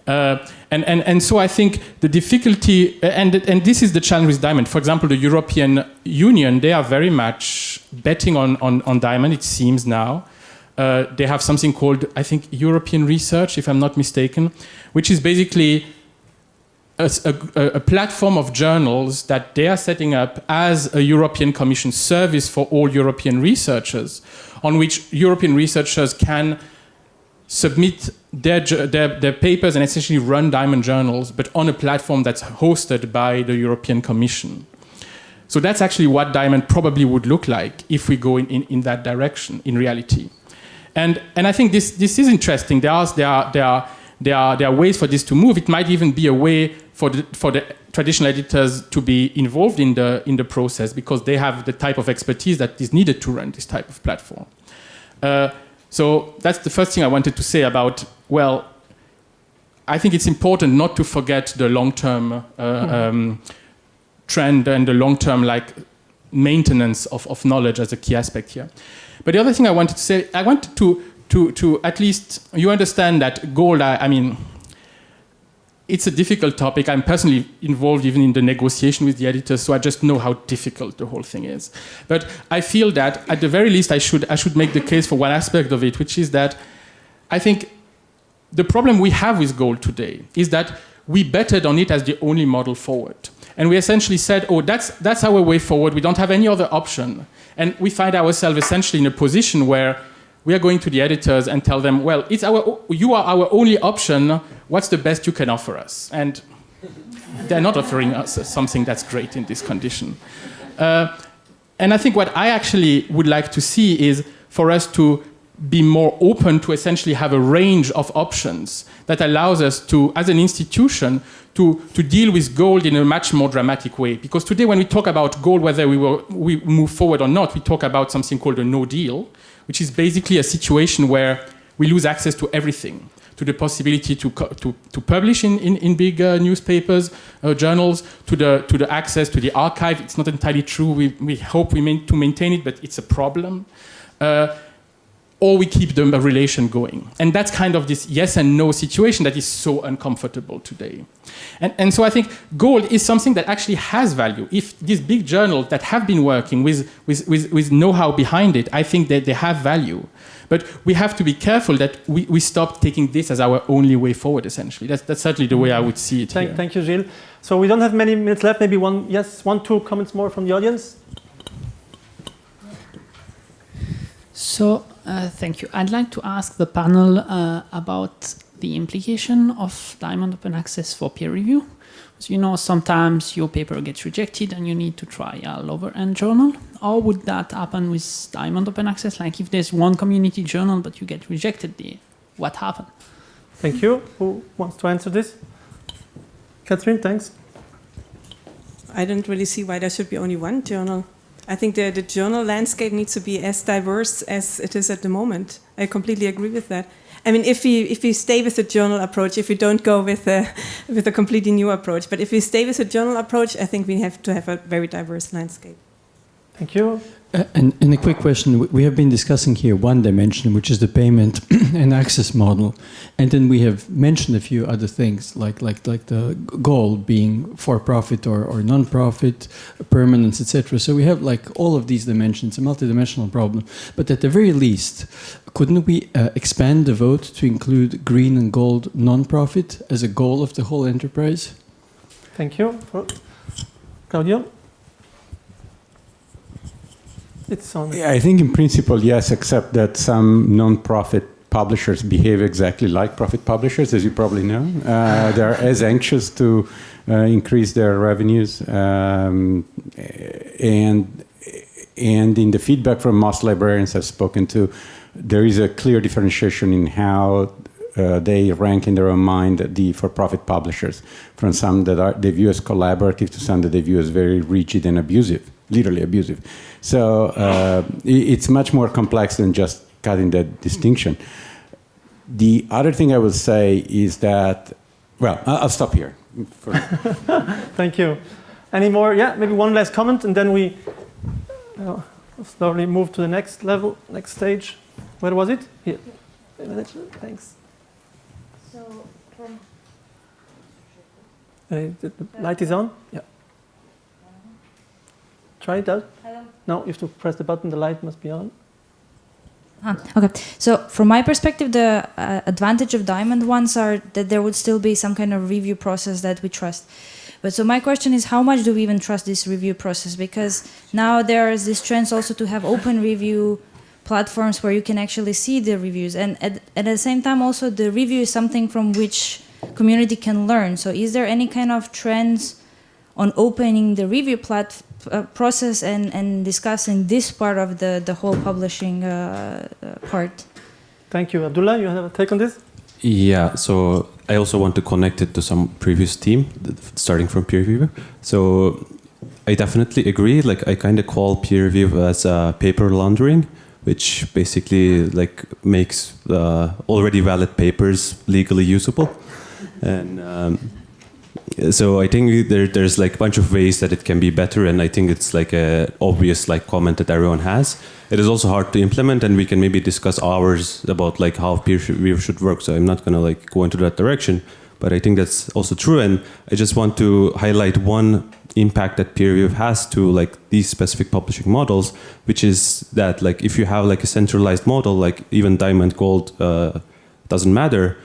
And so I think the difficulty, and this is the challenge with Diamond. For example, the European Union, they are very much betting on Diamond, it seems now. they have something called, I think, European Research, if I'm not mistaken, which is basically a platform of journals that they are setting up as a European Commission service for all European researchers, on which European researchers can submit their papers and essentially run diamond journals, but on a platform that's hosted by the European Commission. So that's actually what diamond probably would look like if we go in that direction in reality. And I think this is interesting. There are ways for this to move. It might even be a way for the traditional editors to be involved in the process, because they have the type of expertise that is needed to run this type of platform. So that's the first thing I wanted to say about, well, I think it's important not to forget the long-term trend and the long-term maintenance of knowledge as a key aspect here. But the other thing I wanted to say, I wanted to at least, you understand that gold, I mean, it's a difficult topic. I'm personally involved even in the negotiation with the editors, so I just know how difficult the whole thing is. But I feel that at the very least I should make the case for one aspect of it, which is that I think the problem we have with gold today is that we betted on it as the only model forward. And we essentially said, oh, that's our way forward. We don't have any other option. And we find ourselves essentially in a position where we are going to the editors and tell them, well, you are our only option. What's the best you can offer us? And they're not offering us something that's great in this condition. And I think what I actually would like to see is for us to be more open to essentially have a range of options that allows us to, as an institution, to deal with gold in a much more dramatic way. Because today when we talk about gold, whether we move forward or not, we talk about something called a no deal, which is basically a situation where we lose access to everything, to the possibility to publish in big newspapers, journals, to the access to the archive. It's not entirely true. We hope to maintain it, but it's a problem. Or we keep the relation going. And that's kind of this yes and no situation that is so uncomfortable today. And so I think gold is something that actually has value. If these big journals that have been working with know-how behind it, I think that they have value. But we have to be careful that we stop taking this as our only way forward, essentially. That's certainly the way I would see it here. Thank you, Gilles. So we don't have many minutes left. Maybe one, two comments more from the audience. So, thank you. I'd like to ask the panel about the implication of Diamond Open Access for peer review. So, you know, sometimes your paper gets rejected and you need to try a lower-end journal. How would that happen with Diamond Open Access? Like if there's one community journal but you get rejected, what happened? Thank you. Who wants to answer this? Katrin, thanks. I don't really see why there should be only one journal. I think the journal landscape needs to be as diverse as it is at the moment. I completely agree with that. I mean, if we stay with the journal approach, if we don't go with a completely new approach, but if we stay with the journal approach, I think we have to have a very diverse landscape. Thank you. And a quick question. We have been discussing here one dimension, which is the payment and access model. And then we have mentioned a few other things, like the goal being for-profit or non-profit, permanence, etc. So we have like all of these dimensions, a multidimensional problem. But at the very least, couldn't we expand the vote to include green and gold non-profit as a goal of the whole enterprise? Thank you. Claudio? Yeah, I think in principle, yes, except that some non-profit publishers behave exactly like profit publishers, as you probably know. They're as anxious to increase their revenues. And in the feedback from most librarians I've spoken to, there is a clear differentiation in how they rank in their own mind the for-profit publishers, from some that they view as collaborative to some that they view as very rigid and abusive, literally abusive. So it's much more complex than just cutting that distinction. The other thing I will say is that, well, I'll stop here. Thank you. Any more? Yeah, maybe one last comment, and then we slowly move to the next level, next stage. Where was it? Here. Thanks. So, the light is on? Yeah. Try it out. No, you have to press the button, the light must be on. Okay, so from my perspective, the advantage of diamond ones are that there would still be some kind of review process that we trust. But so my question is, how much do we even trust this review process? Because now there is this trend also to have open review platforms where you can actually see the reviews, and at the same time also the review is something from which community can learn. So is there any kind of trends on opening the review process and discussing this part of the whole publishing part? Thank you. Abdullah, you have a take on this? Yeah, so I also want to connect it to some previous theme, starting from peer review. So I definitely agree. Like, I kind of call peer review as paper laundering, which basically like makes already valid papers legally usable. And so I think there's like a bunch of ways that it can be better, and I think it's like a obvious like comment that everyone has. It is also hard to implement, and we can maybe discuss hours about like how peer review should work. So I'm not gonna like go into that direction, but I think that's also true. And I just want to highlight one impact that peer review has to like these specific publishing models, which is that like if you have like a centralized model, like even diamond, gold, doesn't matter.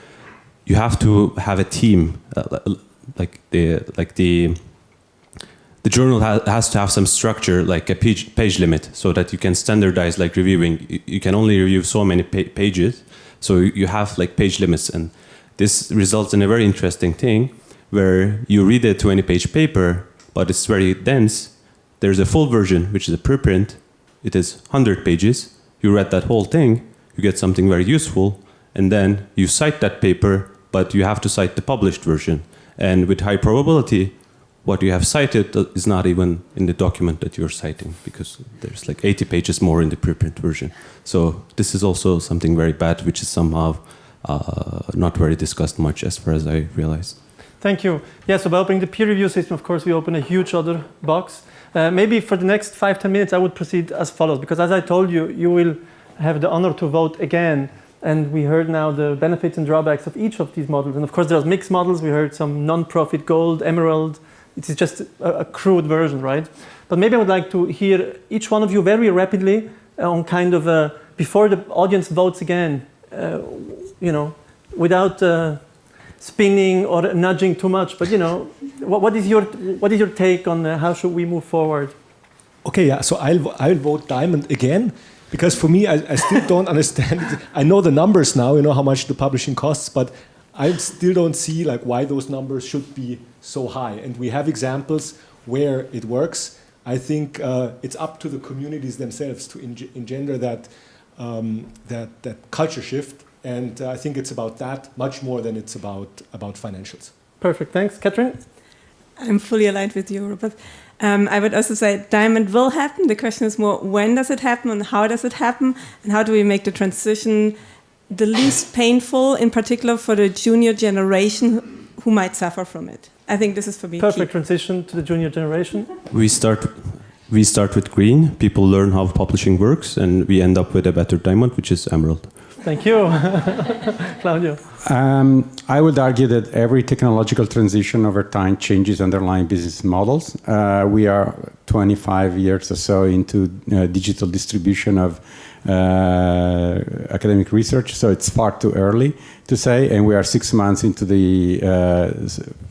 You have to have a team. The journal has to have some structure, like a page limit, so that you can standardize like reviewing. You can only review so many pages, so you have like page limits, and this results in a very interesting thing where you read a 20-page paper, but it's very dense. There's a full version, which is a preprint. It is 100 pages. You read that whole thing, you get something very useful, and then you cite that paper, but you have to cite the published version. And with high probability, what you have cited is not even in the document that you're citing, because there's like 80 pages more in the preprint version. So this is also something very bad, which is somehow not very discussed much as far as I realize. Thank you. Yeah, so by opening the peer review system, of course, we open a huge other box. Maybe for the next 5-10 minutes, I would proceed as follows, because as I told you, you will have the honor to vote again. And we heard now the benefits and drawbacks of each of these models. And of course, there's mixed models. We heard some non-profit gold, emerald. It is just a crude version, right? But maybe I would like to hear each one of you very rapidly on kind of, before the audience votes again, without spinning or nudging too much. But, what is your take on how should we move forward? Okay, yeah, so I'll vote diamond again. Because for me, I still don't understand it. I know the numbers now, how much the publishing costs, but I still don't see like why those numbers should be so high. And we have examples where it works. I think it's up to the communities themselves to engender that culture shift. And I think it's about that much more than it's about financials. Perfect, thanks. Katrin? I'm fully aligned with you, Robert. I would also say diamond will happen. The question is more, when does it happen and how does it happen? And how do we make the transition the least painful, in particular for the junior generation who might suffer from it? I think this is for me perfect key. Transition to the junior generation. We start with green. People learn how publishing works, and we end up with a better diamond, which is emerald. Thank you. Claudio. I would argue that every technological transition over time changes underlying business models. We are 25 years or so into digital distribution of academic research, so it's far too early to say, and we are 6 months into the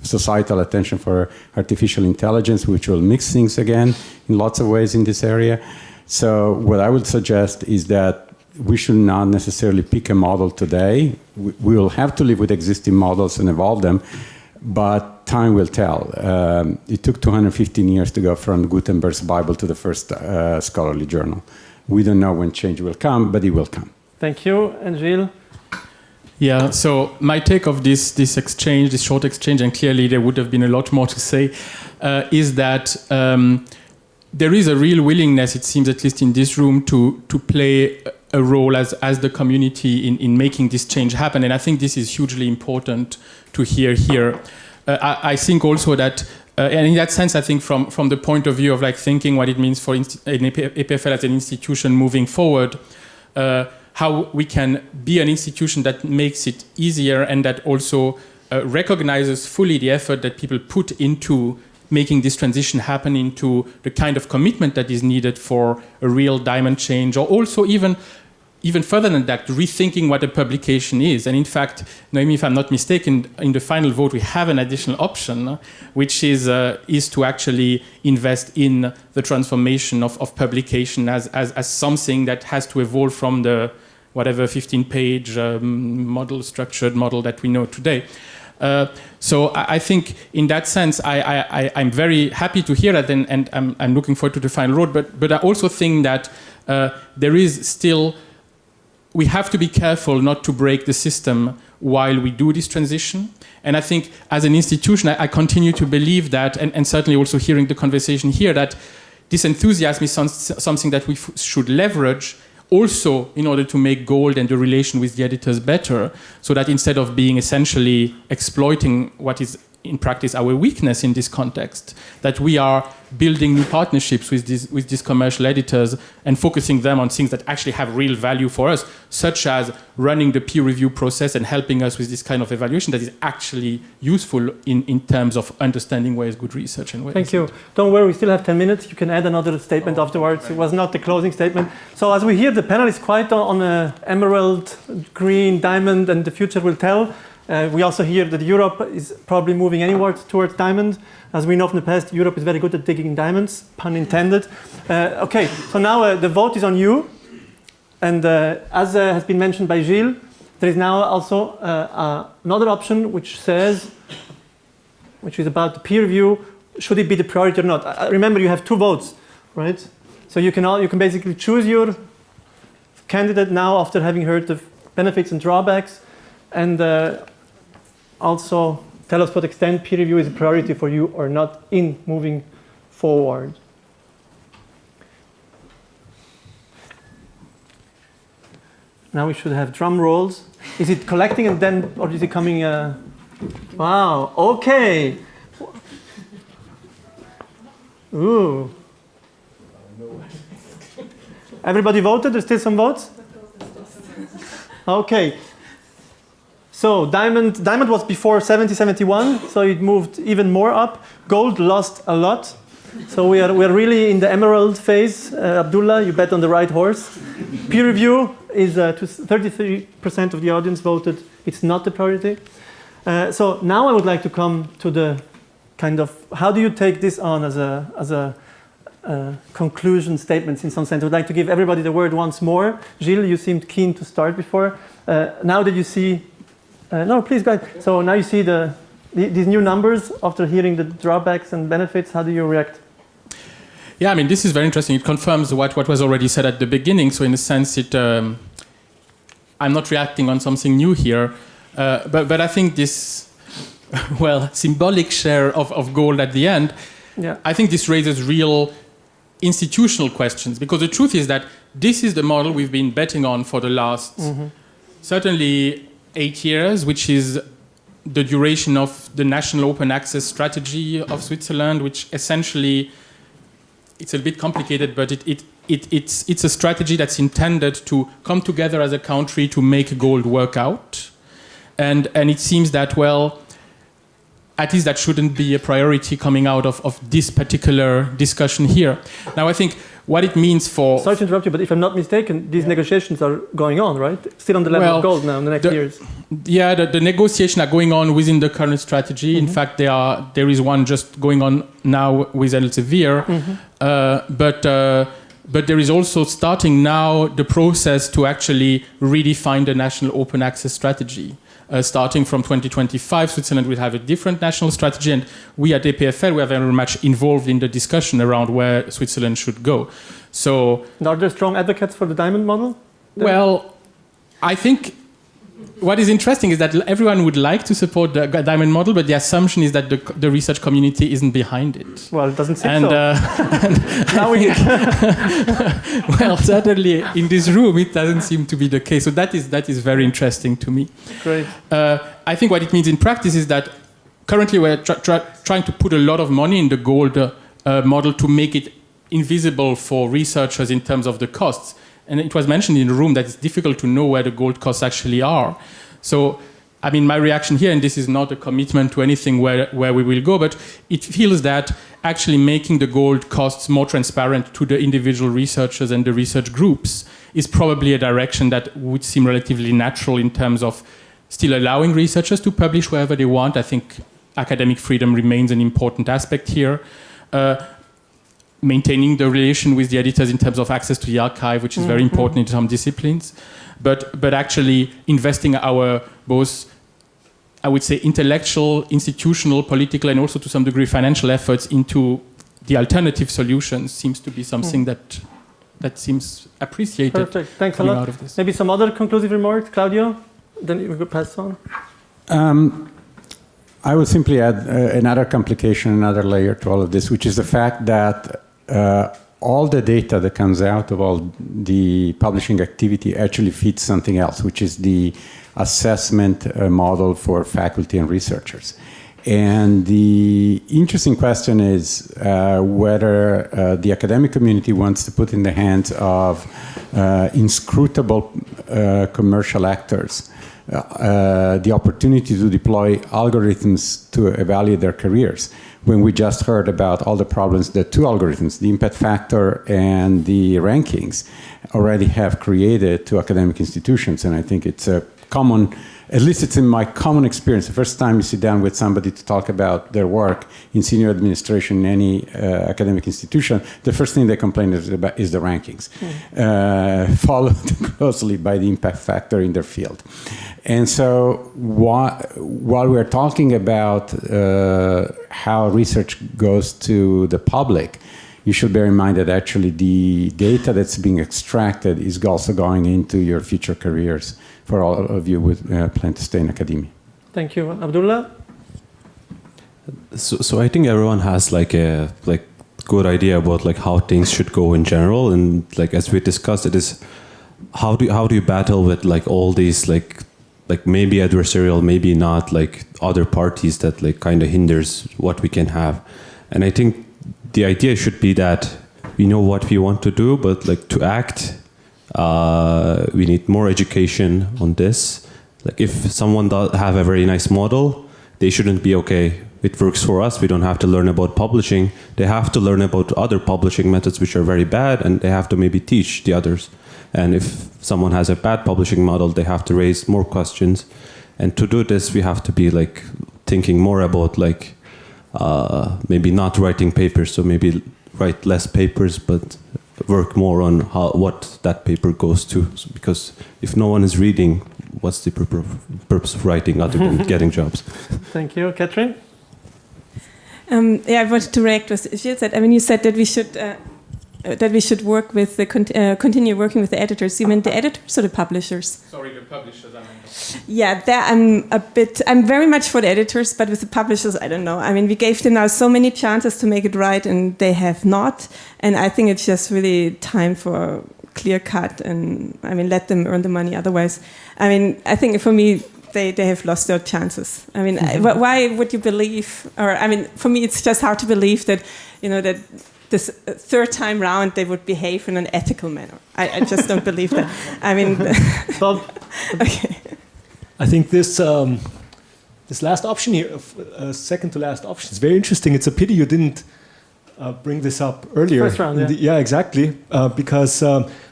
societal attention for artificial intelligence, which will mix things again in lots of ways in this area. So what I would suggest is that we should not necessarily pick a model today. We will have to live with existing models and evolve them, but time will tell. It took 215 years to go from Gutenberg's Bible to the first scholarly journal. We don't know when change will come, but it will come. Thank you. And Gilles? Yeah, so my take of this exchange, this short exchange, and clearly there would have been a lot more to say, is that there is a real willingness, it seems, at least in this room, to play a role as the community in making this change happen. And I think this is hugely important to hear here. I think also that, and in that sense, I think from the point of view of like thinking what it means for EPFL as an institution moving forward, how we can be an institution that makes it easier and that also recognizes fully the effort that people put into making this transition happen, into the kind of commitment that is needed for a real diamond change, or also even even further than that, rethinking what a publication is. And in fact, Noemi, if I'm not mistaken, in the final vote, we have an additional option, which is to actually invest in the transformation of publication as something that has to evolve from the whatever 15-page structured model that we know today. So I think in that sense, I'm very happy to hear that, and I'm looking forward to the final road. But I also think that there is still, we have to be careful not to break the system while we do this transition. And I think as an institution, I continue to believe that, and certainly also hearing the conversation here, that this enthusiasm is something that we should leverage also in order to make Gold and the relation with the editors better, so that instead of being essentially exploiting what is in practice our weakness in this context, that we are building new partnerships with these commercial editors and focusing them on things that actually have real value for us, such as running the peer review process and helping us with this kind of evaluation that is actually useful in terms of understanding where is good research and where. Thank you. Don't worry, we still have 10 minutes. You can add another statement afterwards. It was not the closing statement. So as we hear, the panel is quite on emerald, green, diamond, and the future will tell. We also hear that Europe is probably moving anywhere towards diamond. As we know from the past, Europe is very good at digging diamonds, pun intended. Okay, so now the vote is on you. And as has been mentioned by Gilles, there is now also another option which is about the peer review. Should it be the priority or not? Remember, you have two votes, right? So you can basically choose your candidate now after having heard the benefits and drawbacks. And also tell us to what extent peer review is a priority for you or not in moving forward. Now we should have drum rolls. Is it collecting and then, or is it coming? Wow, okay. Ooh. Everybody voted? There's still some votes? Okay. So diamond was before 70-71, so it moved even more up. Gold lost a lot. So we are really in the emerald phase. Abdullah, you bet on the right horse. Peer review is 33% of the audience voted. It's not the priority. So now I would like to come to the kind of, how do you take this on as a conclusion statements in some sense? I would like to give everybody the word once more. Gilles, you seemed keen to start before. Now that you see, no, please go ahead. So now you see these new numbers after hearing the drawbacks and benefits. How do you react? Yeah, I mean, this is very interesting. It confirms what was already said at the beginning. So in a sense, I'm not reacting on something new here. But I think this, symbolic share of gold at the end, yeah. I think this raises real institutional questions. Because the truth is that this is the model we've been betting on for the last, certainly 8 years, which is the duration of the national open access strategy of Switzerland, which essentially, it's a bit complicated, but it's a strategy that's intended to come together as a country to make gold work out. And it seems that, at least that shouldn't be a priority coming out of this particular discussion here. Now, I think what it means for... Sorry to interrupt you, but if I'm not mistaken, these negotiations are going on, right? Still on the level of gold now in the next years. Yeah, the negotiations are going on within the current strategy. In fact, there is one just going on now with Elsevier. But there is also starting now the process to actually redefine the national open access strategy. Starting from 2025, Switzerland will have a different national strategy, and we at EPFL, we are very much involved in the discussion around where Switzerland should go. So, are there strong advocates for the diamond model? Well, I think what is interesting is that everyone would like to support the diamond model, but the assumption is that the research community isn't behind it. Well, it doesn't seem so. Now well, certainly in this room, it doesn't seem to be the case. So that is very interesting to me. Great. I think what it means in practice is that currently we're trying to put a lot of money in the gold model to make it invisible for researchers in terms of the costs. And it was mentioned in the room that it's difficult to know where the gold costs actually are. So, I mean, my reaction here, and this is not a commitment to anything where we will go, but it feels that actually making the gold costs more transparent to the individual researchers and the research groups is probably a direction that would seem relatively natural in terms of still allowing researchers to publish wherever they want. I think academic freedom remains an important aspect here. Maintaining the relation with the editors in terms of access to the archive, which is very important in some disciplines, but actually investing our both, I would say, intellectual, institutional, political, and also to some degree financial efforts into the alternative solutions seems to be something that seems appreciated. Perfect. Thanks a lot. Out of this. Maybe some other conclusive remarks, Claudio? Then we could pass on. I would simply add another complication, another layer to all of this, which is the fact that all the data that comes out of all the publishing activity actually feeds something else, which is the assessment model for faculty and researchers. And the interesting question is whether the academic community wants to put in the hands of inscrutable commercial actors the opportunity to deploy algorithms to evaluate their careers, when we just heard about all the problems that two algorithms, the impact factor and the rankings, already have created to academic institutions. And I think it's a common, at least it's in my common experience, the first time you sit down with somebody to talk about their work in senior administration in any academic institution, the first thing they complain is the rankings, followed closely by the impact factor in their field. And so while we're talking about how research goes to the public, you should bear in mind that actually the data that's being extracted is also going into your future careers for all of you who plan to stay in academia. Thank you. Abdullah? So I think everyone has like a good idea about like how things should go in general, and like as we discussed, it is how do you battle with like all these like maybe adversarial, maybe not, like other parties that like kind of hinders what we can have. And I think the idea should be that we know what we want to do, but like to act, we need more education on this. Like if someone does have a very nice model, they shouldn't be okay, it works for us, we don't have to learn about publishing. They have to learn about other publishing methods which are very bad, and they have to maybe teach the others. And if someone has a bad publishing model, they have to raise more questions. And to do this, we have to be like thinking more about like maybe not writing papers, so maybe write less papers, but work more on what that paper goes to. So because if no one is reading, what's the purpose of writing other than getting jobs? Thank you. Katrin? I wanted to react to what Gilles said. I mean, you said that we should work with continue working with the editors. You meant the editors or the publishers? Sorry, the publishers. I meant. Yeah, there I'm very much for the editors, but with the publishers, I don't know. I mean, we gave them now so many chances to make it right, and they have not. And I think it's just really time for clear cut, and I mean, let them earn the money. Otherwise, I mean, I think for me, they have lost their chances. I mean, why would you believe? Or I mean, for me, it's just hard to believe that that this third time round they would behave in an ethical manner. I just don't believe that. I mean, Bob. Okay. I think this last option here, second to last option, is very interesting. It's a pity you didn't bring this up earlier. First round, yeah. Exactly. Because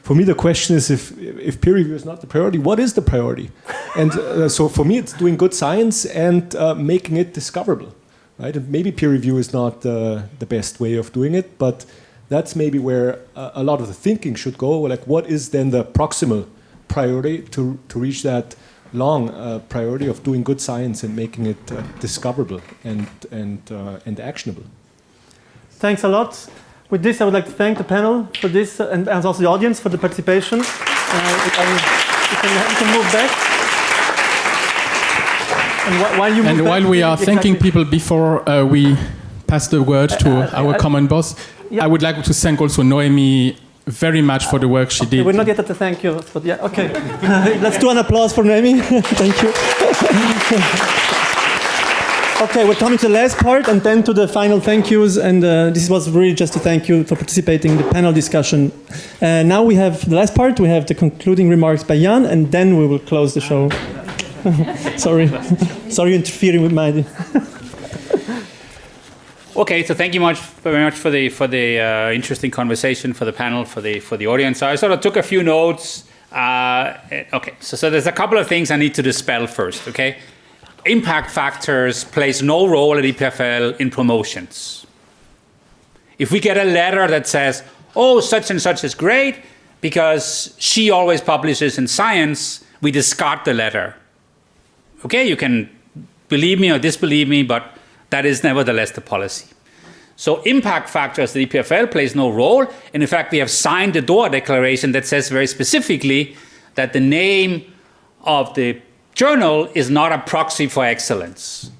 for me the question is, if peer review is not the priority, what is the priority? And so for me it's doing good science and making it discoverable. Right? And maybe peer review is not the best way of doing it, but that's maybe where a lot of the thinking should go. Like, what is then the proximal priority to reach that long priority of doing good science and making it discoverable and actionable? Thanks a lot. With this, I would like to thank the panel for this and also the audience for the participation. You can move back. And while we are thanking people before we pass the word to our common boss, I would like to thank also Noemi very much for the work she did. We're not yet at the thank you, but yeah, okay. Let's do an applause for Noemi. Thank you. Okay, we're coming to the last part and then to the final thank yous. And this was really just to thank you for participating in the panel discussion. Now we have the last part. We have the concluding remarks by Jan, and then we will close the show. Sorry interfering with my... Okay, so thank you very much for the interesting conversation, for the panel, for the audience. So I sort of took a few notes. Okay, so there's a couple of things I need to dispel first. Okay, impact factors plays no role at EPFL in promotions. If we get a letter that says, "Oh, such and such is great because she always publishes in Science," we discard the letter. Okay, you can believe me or disbelieve me, but that is nevertheless the policy. So impact factors, the EPFL plays no role. And in fact, we have signed the DOA declaration that says very specifically that the name of the journal is not a proxy for excellence.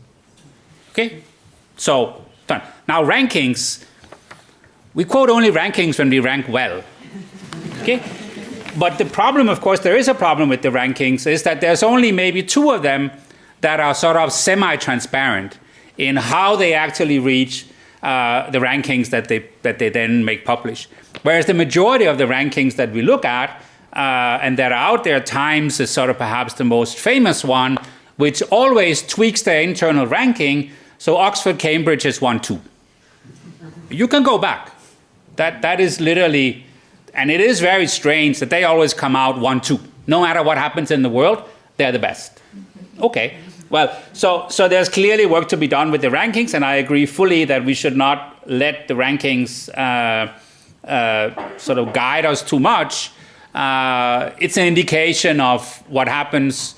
Okay, so done. Now rankings, we quote only rankings when we rank well. Okay, but the problem, of course, there is a problem with the rankings, is that there's only maybe 2 of them that are sort of semi-transparent in how they actually reach the rankings that they then make publish. Whereas the majority of the rankings that we look at and that are out there, Times is sort of perhaps the most famous one, which always tweaks their internal ranking. So Oxford, Cambridge is 1-2. You can go back. That is literally, and it is very strange that they always come out 1-2. No matter what happens in the world, they're the best. Okay. Well, so there's clearly work to be done with the rankings, and I agree fully that we should not let the rankings sort of guide us too much. It's an indication of what happens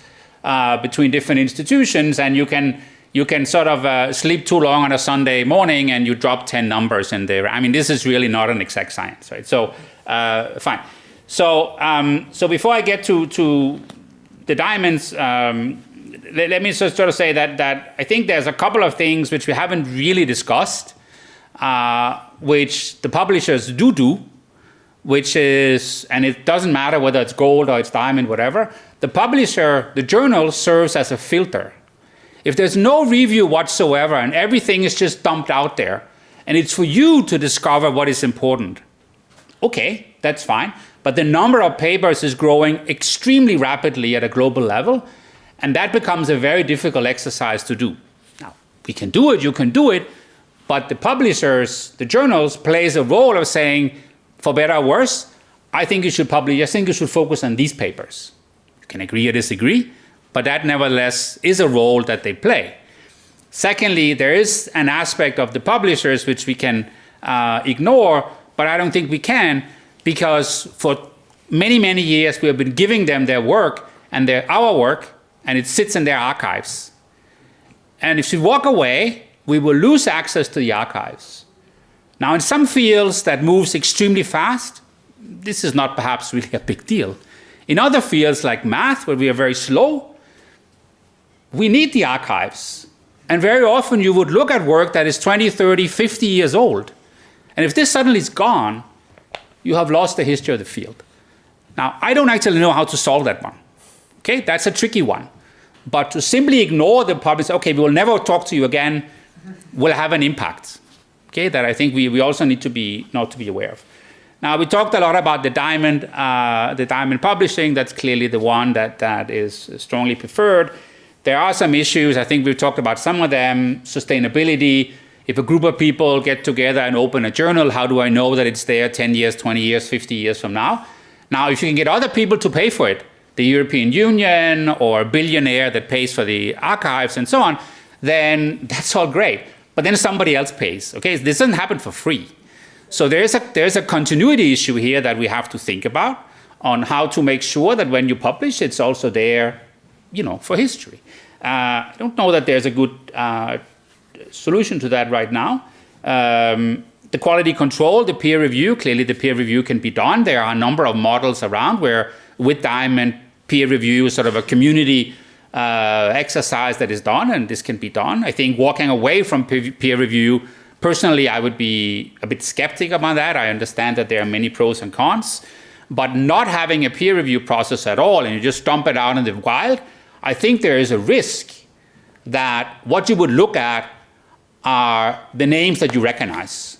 between different institutions, and you can sort of sleep too long on a Sunday morning and you drop 10 numbers in there. I mean, this is really not an exact science, right? So fine. So before I get to the diamonds. Let me sort of say that I think there's a couple of things which we haven't really discussed, which the publishers do, which is, and it doesn't matter whether it's gold or it's diamond, whatever, the publisher, the journal, serves as a filter. If there's no review whatsoever and everything is just dumped out there, and it's for you to discover what is important, okay, that's fine, but the number of papers is growing extremely rapidly at a global level, and that becomes a very difficult exercise to do. Now, we can do it, you can do it, but the publishers, the journals, plays a role of saying, for better or worse, I think you should publish, I think you should focus on these papers. You can agree or disagree, but that nevertheless is a role that they play. Secondly, there is an aspect of the publishers which we can ignore, but I don't think we can, because for many, many years we have been giving them their work and our work, and it sits in their archives. And if we walk away, we will lose access to the archives. Now, in some fields that moves extremely fast, this is not perhaps really a big deal. In other fields like math, where we are very slow, we need the archives. And very often you would look at work that is 20, 30, 50 years old. And if this suddenly is gone, you have lost the history of the field. Now, I don't actually know how to solve that one. Okay, that's a tricky one. But to simply ignore the public, okay, we will never talk to you again, will have an impact. Okay, that I think we also need to be aware of. Now, we talked a lot about the diamond publishing. That's clearly the one that is strongly preferred. There are some issues. I think we've talked about some of them. Sustainability. If a group of people get together and open a journal, how do I know that it's there 10 years, 20 years, 50 years from now? Now, if you can get other people to pay for it, the European Union or a billionaire that pays for the archives and so on, then that's all great. But then somebody else pays. Okay, this doesn't happen for free. So there's a continuity issue here that we have to think about on how to make sure that when you publish, it's also there, for history. I don't know that there's a good solution to that right now. The quality control, the peer review, clearly the peer review can be done. There are a number of models around where with Diamond, peer review is sort of a community exercise that is done, and this can be done. I think walking away from peer review, personally, I would be a bit skeptic about that. I understand that there are many pros and cons, but not having a peer review process at all and you just dump it out in the wild, I think there is a risk that what you would look at are the names that you recognize.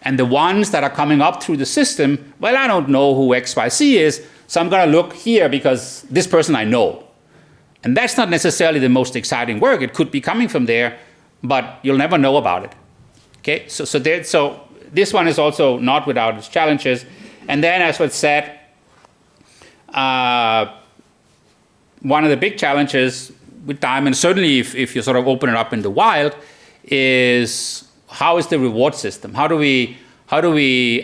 And the ones that are coming up through the system, well, I don't know who XYZ is, so I'm going to look here because this person I know. And that's not necessarily the most exciting work. It could be coming from there, but you'll never know about it. Okay, so this one is also not without its challenges. And then, as was said, one of the big challenges with Diamond, certainly if you sort of open it up in the wild, is how is the reward system? How do we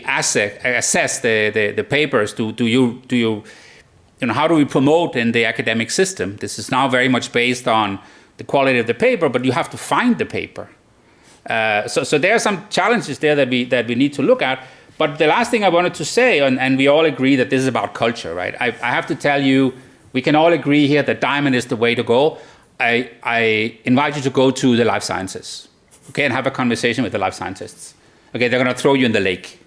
assess the papers? How do we promote in the academic system? This is now very much based on the quality of the paper, but you have to find the paper. So there are some challenges there that we need to look at. But the last thing I wanted to say, and we all agree that this is about culture, right? I have to tell you, we can all agree here that Diamond is the way to go. I invite you to go to the life sciences, okay, and have a conversation with the life scientists. Okay, they're going to throw you in the lake.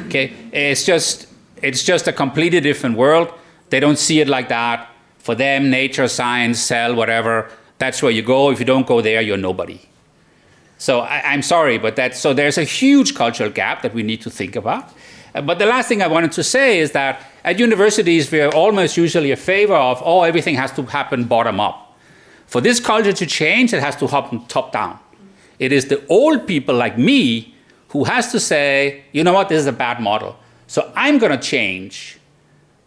Okay, it's just a completely different world. They don't see it like that. For them, nature, science, cell, whatever, that's where you go. If you don't go there, you're nobody. So I'm sorry, but so there's a huge cultural gap that we need to think about. But the last thing I wanted to say is that at universities, we are almost usually in favor of, everything has to happen bottom up. For this culture to change, it has to happen top down. It is the old people like me who has to say, you know what, this is a bad model. So I'm going to change.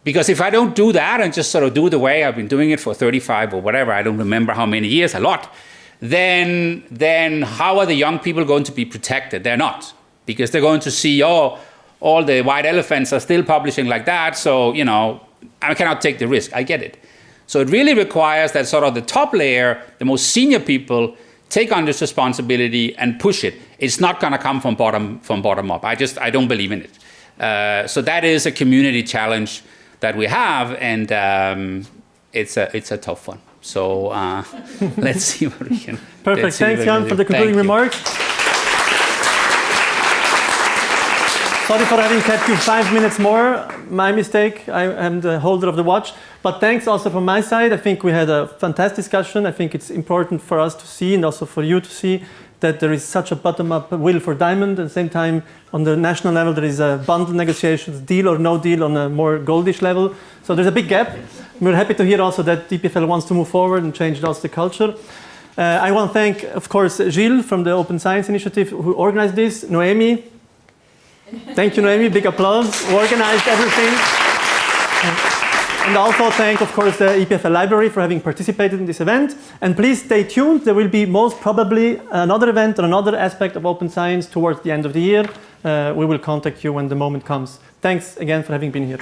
Because if I don't do that and just sort of do the way I've been doing it for 35 or whatever, I don't remember how many years, a lot, then how are the young people going to be protected? They're not. Because they're going to see, all the white elephants are still publishing like that, so, I cannot take the risk. I get it. So it really requires that sort of the top layer, the most senior people, take on this responsibility and push it. It's not going to come from bottom up. I don't believe in it. So that is a community challenge that we have, and it's a tough one. So let's see what we can. Perfect. Thanks, Jan, for the concluding remarks. Sorry for having kept you 5 minutes more. My mistake. I am the holder of the watch. But thanks also from my side. I think we had a fantastic discussion. I think it's important for us to see, and also for you to see, that there is such a bottom-up will for Diamond. At the same time, on the national level, there is a bundle negotiations, deal or no deal on a more goldish level. So there's a big gap. We're happy to hear also that EPFL wants to move forward and change also the culture. I want to thank, of course, Gilles from the Open Science Initiative who organized this, Noemi. Thank you, Noemi. Big applause. Who organized everything. And also thank, of course, the EPFL Library for having participated in this event. And please stay tuned. There will be most probably another event on another aspect of open science towards the end of the year. We will contact you when the moment comes. Thanks again for having been here.